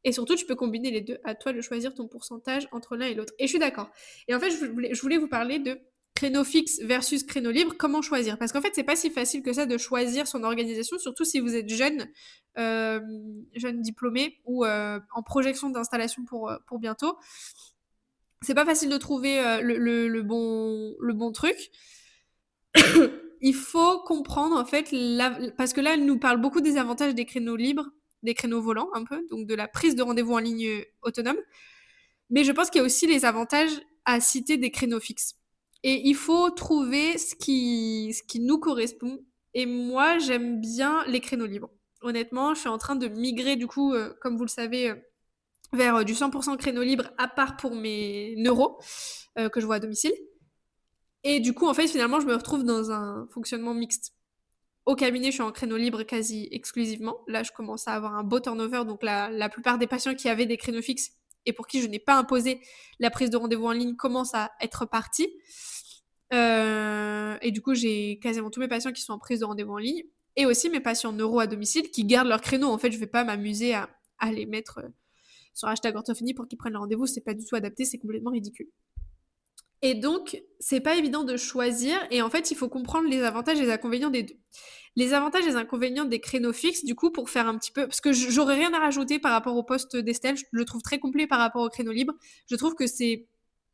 Et surtout, tu peux combiner les deux. À toi de choisir ton pourcentage entre l'un et l'autre. Et je suis d'accord. Et en fait, je voulais vous parler de créneau fixe versus créneau libre. Comment choisir? Parce qu'en fait, c'est pas si facile que ça de choisir son organisation, surtout si vous êtes jeune diplômé ou en projection d'installation pour bientôt. C'est pas facile de trouver le bon truc. Il faut comprendre, en fait, parce que là, elle nous parle beaucoup des avantages des créneaux libres, des créneaux volants, un peu, donc de la prise de rendez-vous en ligne autonome. Mais je pense qu'il y a aussi les avantages à citer des créneaux fixes. Et il faut trouver ce qui nous correspond. Et moi, j'aime bien les créneaux libres. Honnêtement, je suis en train de migrer, du coup, comme vous le savez, vers du 100% créneau libre, à part pour mes neuros, que je vois à domicile. Et du coup, en fait, finalement, je me retrouve dans un fonctionnement mixte. Au cabinet, je suis en créneau libre quasi exclusivement. Là, je commence à avoir un beau turnover. Donc, la plupart des patients qui avaient des créneaux fixes et pour qui je n'ai pas imposé la prise de rendez-vous en ligne commencent à être partis. Et du coup, j'ai quasiment tous mes patients qui sont en prise de rendez-vous en ligne. Et aussi mes patients neuro à domicile qui gardent leur créneau. En fait, je ne vais pas m'amuser à les mettre sur hashtag orthophonie pour qu'ils prennent le rendez-vous. C'est pas du tout adapté, c'est complètement ridicule. Et donc, c'est pas évident de choisir. Et en fait, il faut comprendre les avantages et les inconvénients des deux. Les avantages et les inconvénients des créneaux fixes, du coup, pour faire un petit peu... Parce que j'aurais rien à rajouter par rapport au poste d'Estelle. Je le trouve très complet par rapport au créneau libre. Je trouve que c'est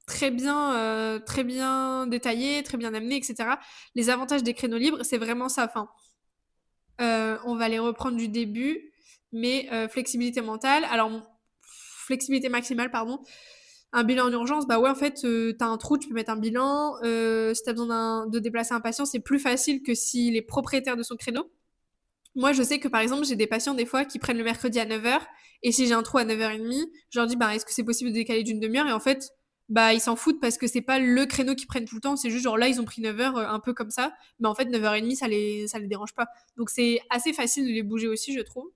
très bien détaillé, très bien amené, etc. Les avantages des créneaux libres, c'est vraiment ça. Enfin, on va les reprendre du début. Mais flexibilité mentale... Alors, flexibilité maximale, pardon. Un bilan en urgence, bah ouais, en fait, t'as un trou, tu peux mettre un bilan. Si t'as besoin de déplacer un patient, c'est plus facile que s'il est propriétaire de son créneau. Moi, je sais que par exemple, j'ai des patients des fois qui prennent le mercredi à 9h, et si j'ai un trou à 9h30, je leur dis, bah, est-ce que c'est possible de décaler d'une demi-heure? Et en fait, bah, ils s'en foutent parce que c'est pas le créneau qu'ils prennent tout le temps, c'est juste genre là, ils ont pris 9h un peu comme ça, mais en fait, 9h30, ça les dérange pas. Donc, c'est assez facile de les bouger aussi, je trouve.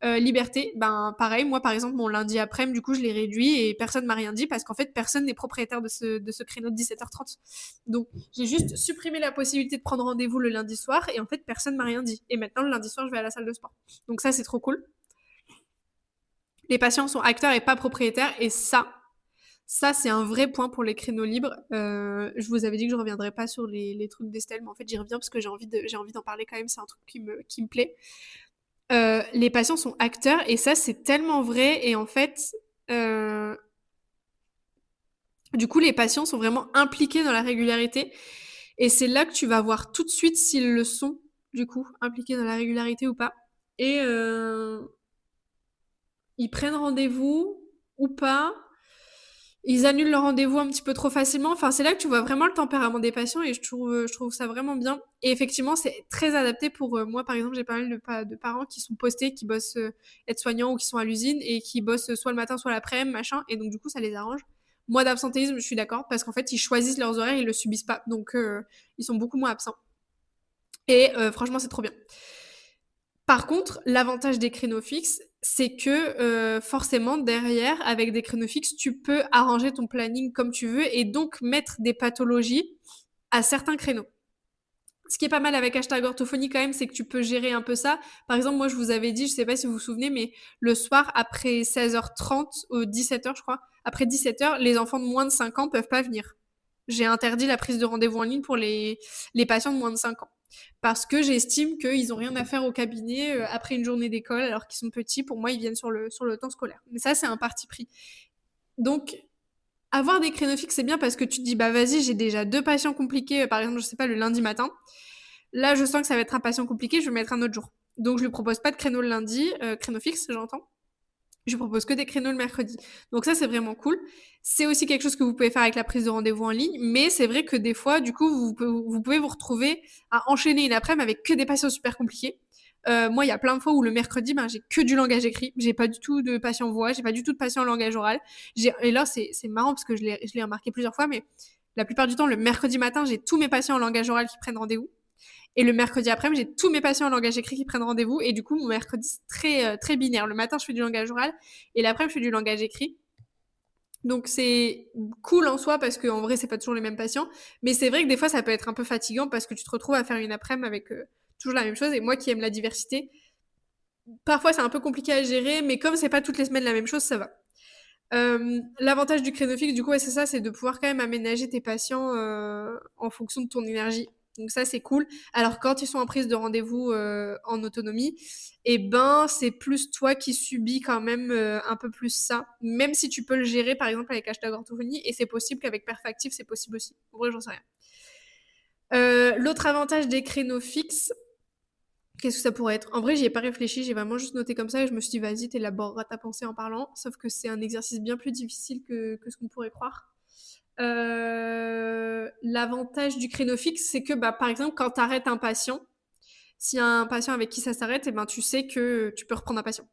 Liberté, ben pareil, moi par exemple mon lundi après-midi, du coup je l'ai réduit et personne m'a rien dit parce qu'en fait personne n'est propriétaire de ce créneau de 17h30. Donc j'ai juste supprimé la possibilité de prendre rendez-vous le lundi soir et en fait personne m'a rien dit. Et maintenant le lundi soir je vais à la salle de sport. Donc ça c'est trop cool. Les patients sont acteurs et pas propriétaires et ça c'est un vrai point pour les créneaux libres. Je vous avais dit que je reviendrais pas sur les trucs d'Estelle, mais en fait j'y reviens parce que j'ai envie d'en parler quand même, c'est un truc qui me plaît. Les patients sont acteurs et ça c'est tellement vrai et en fait du coup les patients sont vraiment impliqués dans la régularité et c'est là que tu vas voir tout de suite s'ils le sont du coup impliqués dans la régularité ou pas et ils prennent rendez-vous ou pas, ils annulent leur rendez-vous un petit peu trop facilement. Enfin, c'est là que tu vois vraiment le tempérament des patients et je trouve ça vraiment bien. Et effectivement, c'est très adapté pour moi, par exemple, j'ai pas mal de parents qui sont postés, qui bossent aides-soignants ou qui sont à l'usine et qui bossent soit le matin, soit l'après-midi, machin. Et donc, du coup, ça les arrange. Moi, d'absentéisme, je suis d'accord parce qu'en fait, ils choisissent leurs horaires, ils le subissent pas. Donc, ils sont beaucoup moins absents. Et franchement, c'est trop bien. Par contre, l'avantage des créneaux fixes, c'est que forcément, derrière, avec des créneaux fixes, tu peux arranger ton planning comme tu veux et donc mettre des pathologies à certains créneaux. Ce qui est pas mal avec hashtag orthophonie quand même, c'est que tu peux gérer un peu ça. Par exemple, moi, je vous avais dit, je sais pas si vous vous souvenez, mais le soir, après 16h30, 17h, je crois, après 17h, les enfants de moins de 5 ans peuvent pas venir. J'ai interdit la prise de rendez-vous en ligne pour les patients de moins de 5 ans. parce que j'estime qu'ils n'ont rien à faire au cabinet après une journée d'école alors qu'ils sont petits. Pour moi, ils viennent sur le temps scolaire. Mais ça, c'est un parti pris. Donc, avoir des créneaux fixes, c'est bien parce que tu te dis, bah vas-y, j'ai déjà 2 patients compliqués, par exemple, je sais pas, le lundi matin. Là, je sens que ça va être un patient compliqué, je vais mettre un autre jour. Donc, je lui propose pas de créneau le lundi, créneau fixe, j'entends. Je propose que des créneaux le mercredi. Donc ça, c'est vraiment cool. C'est aussi quelque chose que vous pouvez faire avec la prise de rendez-vous en ligne, mais c'est vrai que des fois, du coup, vous pouvez vous retrouver à enchaîner une après-midi avec que des patients super compliqués. Moi, il y a plein de fois où le mercredi, ben, j'ai que du langage écrit. J'ai pas du tout de patient voix, j'ai pas du tout de patient langage oral. Et là, c'est marrant parce que je l'ai remarqué plusieurs fois, mais la plupart du temps, le mercredi matin, j'ai tous mes patients en langage oral qui prennent rendez-vous. Et le mercredi après-midi, j'ai tous mes patients en langage écrit qui prennent rendez-vous. Et du coup, mon mercredi, c'est très binaire. Le matin, je fais du langage oral et l'après-midi, je fais du langage écrit. Donc c'est cool en soi parce qu'en vrai, c'est pas toujours les mêmes patients. Mais c'est vrai que des fois, ça peut être un peu fatigant parce que tu te retrouves à faire une après-midi avec toujours la même chose. Et moi qui aime la diversité, parfois c'est un peu compliqué à gérer, mais comme c'est pas toutes les semaines la même chose, ça va. L'avantage du créneau fixe, du coup, ouais, c'est ça, c'est de pouvoir quand même aménager tes patients en fonction de ton énergie. Donc ça, c'est cool. Alors quand ils sont en prise de rendez-vous en autonomie, eh ben c'est plus toi qui subis quand même un peu plus ça. Même si tu peux le gérer, par exemple avec hashtag orthophonie, et c'est possible qu'avec Perfactif, c'est possible aussi. En vrai, j'en sais rien. L'autre avantage des créneaux fixes, qu'est-ce que ça pourrait être? En vrai, j'y ai pas réfléchi, j'ai vraiment juste noté comme ça et je me suis dit, vas-y, t'élaboreras ta pensée en parlant. Sauf que c'est un exercice bien plus difficile que ce qu'on pourrait croire. L'avantage du créneau fixe, c'est que, bah, par exemple, quand t'arrêtes un patient, s'il y a un patient avec qui ça s'arrête, eh ben, tu sais que tu peux reprendre un patient.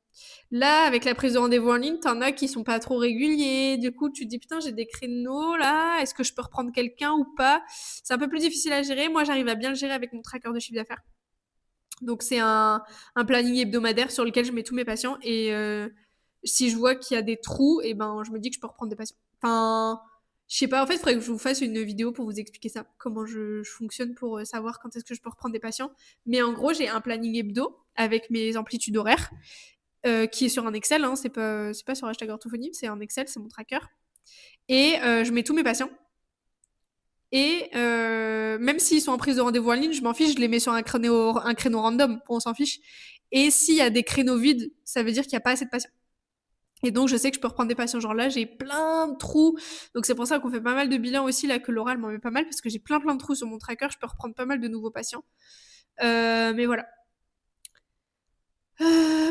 Là, avec la prise de rendez-vous en ligne, t'en as qui sont pas trop réguliers. Du coup, tu te dis, putain, j'ai des créneaux là, est-ce que je peux reprendre quelqu'un ou pas? C'est un peu plus difficile à gérer. Moi, j'arrive à bien le gérer avec mon tracker de chiffre d'affaires. Donc c'est un planning hebdomadaire sur lequel je mets tous mes patients et si je vois qu'il y a des trous, et ben je me dis que je peux reprendre des patients. Enfin, je sais pas, en fait, il faudrait que je vous fasse une vidéo pour vous expliquer ça, comment je fonctionne pour savoir quand est-ce que je peux reprendre des patients. Mais en gros, j'ai un planning hebdo avec mes amplitudes horaires qui est sur un Excel, hein, c'est pas sur hashtag orthophonie, c'est un Excel, c'est mon tracker. Et je mets tous mes patients. Et même s'ils sont en prise de rendez-vous en ligne, je m'en fiche, je les mets sur un créneau random, on s'en fiche. Et s'il y a des créneaux vides, ça veut dire qu'il n'y a pas assez de patients. Et donc, je sais que je peux reprendre des patients. Genre là, j'ai plein de trous. Donc, c'est pour ça qu'on fait pas mal de bilans aussi, là, que l'oral m'en met pas mal, parce que j'ai plein de trous sur mon tracker. Je peux reprendre pas mal de nouveaux patients. Mais voilà.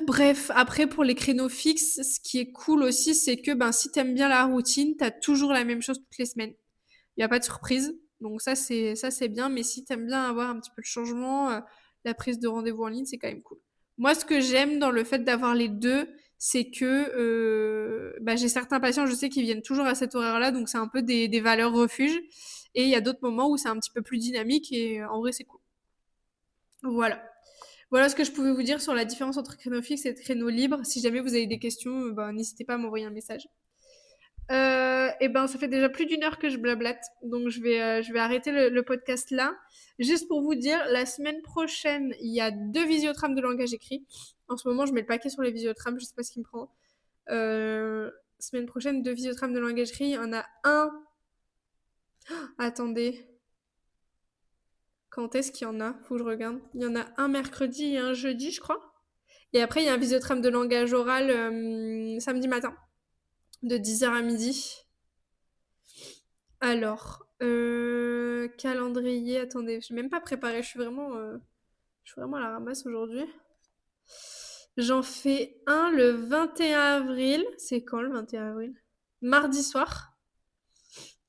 Bref, après, pour les créneaux fixes, ce qui est cool aussi, c'est que ben, si t'aimes bien la routine, t'as toujours la même chose toutes les semaines. Il n'y a pas de surprise. Donc ça c'est bien, mais si t'aimes bien avoir un petit peu de changement, la prise de rendez-vous en ligne, c'est quand même cool. Moi, ce que j'aime dans le fait d'avoir les deux, c'est que bah, j'ai certains patients, je sais qu'ils viennent toujours à cet horaire-là, donc c'est un peu des valeurs refuges. Et il y a d'autres moments où c'est un petit peu plus dynamique et en vrai, c'est cool. Voilà. Voilà ce que je pouvais vous dire sur la différence entre créneau fixe et créneau libre. Si jamais vous avez des questions, bah, n'hésitez pas à m'envoyer un message. Et ben, ça fait déjà plus d'une heure que je blablate, donc je vais arrêter le podcast là. Juste pour vous dire, la semaine prochaine, il y a 2 visiotrames de langage écrit. En ce moment, je mets le paquet sur les visiotrames, je sais pas ce qui me prend. Semaine prochaine, 2 visiotrames de langage écrit. Il y en a un. Attendez. Quand est-ce qu'il y en a? Faut que je regarde. Il y en a un mercredi et un jeudi, je crois. Et après, il y a un visiotrame de langage oral samedi matin, de 10h à midi. Alors, calendrier, attendez, j'ai même pas préparé, je suis vraiment à la ramasse aujourd'hui. J'en fais un le 21 avril. C'est quand le 21 avril? Mardi soir.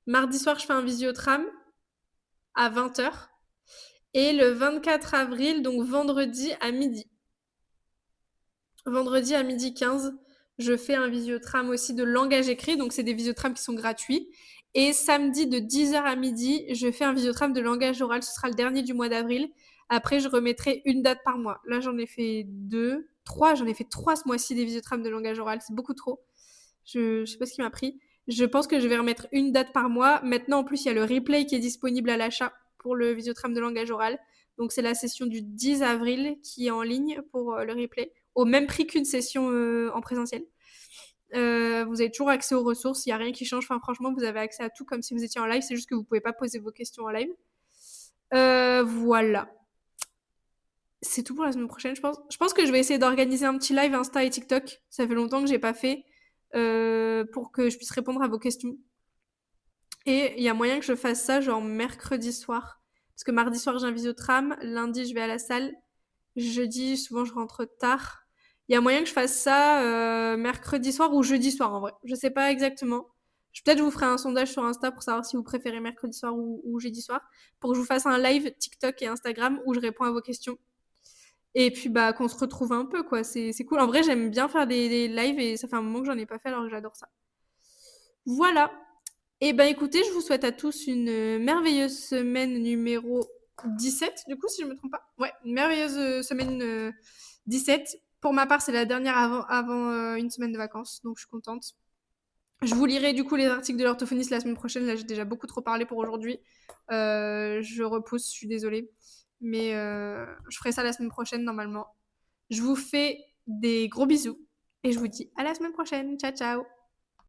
Mardi soir, je fais un visiotram à 20h. Et le 24 avril, donc vendredi à midi. Vendredi à midi 15, je fais un visiotram aussi de langage écrit, donc c'est des visiotrams qui sont gratuits. Et samedi de 10h à midi, je fais un visiotram de langage oral, ce sera le dernier du mois d'avril. Après, je remettrai une date par mois. Là, j'en ai fait 2, 3, j'en ai fait 3 ce mois-ci des visiotrams de langage oral, c'est beaucoup trop. Je sais pas ce qui m'a pris. Je pense que je vais remettre une date par mois. Maintenant, en plus, il y a le replay qui est disponible à l'achat pour le visiotram de langage oral. Donc, c'est la session du 10 avril qui est en ligne pour le replay, au même prix qu'une session en présentiel. Vous avez toujours accès aux ressources, il n'y a rien qui change. Enfin, franchement, vous avez accès à tout comme si vous étiez en live. C'est juste que vous ne pouvez pas poser vos questions en live. Voilà. C'est tout pour la semaine prochaine, je pense. Je pense que je vais essayer d'organiser un petit live Insta et TikTok. Ça fait longtemps que j'ai pas fait. Pour que je puisse répondre à vos questions. Et il y a moyen que je fasse ça genre mercredi soir. Parce que mardi soir j'ai un visio-tram, lundi je vais à la salle, jeudi souvent je rentre tard. Il y a moyen que je fasse ça mercredi soir ou jeudi soir en vrai. Je sais pas exactement. Peut-être je vous ferai un sondage sur Insta pour savoir si vous préférez mercredi soir ou jeudi soir. Pour que je vous fasse un live TikTok et Instagram où je réponds à vos questions. Et puis bah qu'on se retrouve un peu quoi, c'est cool. En vrai j'aime bien faire des lives et ça fait un moment que j'en ai pas fait alors que j'adore ça. Voilà. Eh ben écoutez, je vous souhaite à tous une merveilleuse semaine numéro 17, du coup, si je me trompe pas. Ouais, une merveilleuse semaine 17. Pour ma part, c'est la dernière avant une semaine de vacances, donc je suis contente. Je vous lirai du coup les articles de l'orthophoniste la semaine prochaine. Là, j'ai déjà beaucoup trop parlé pour aujourd'hui. Je repousse, je suis désolée. Mais je ferai ça la semaine prochaine normalement. Je vous fais des gros bisous et je vous dis à la semaine prochaine. Ciao, ciao.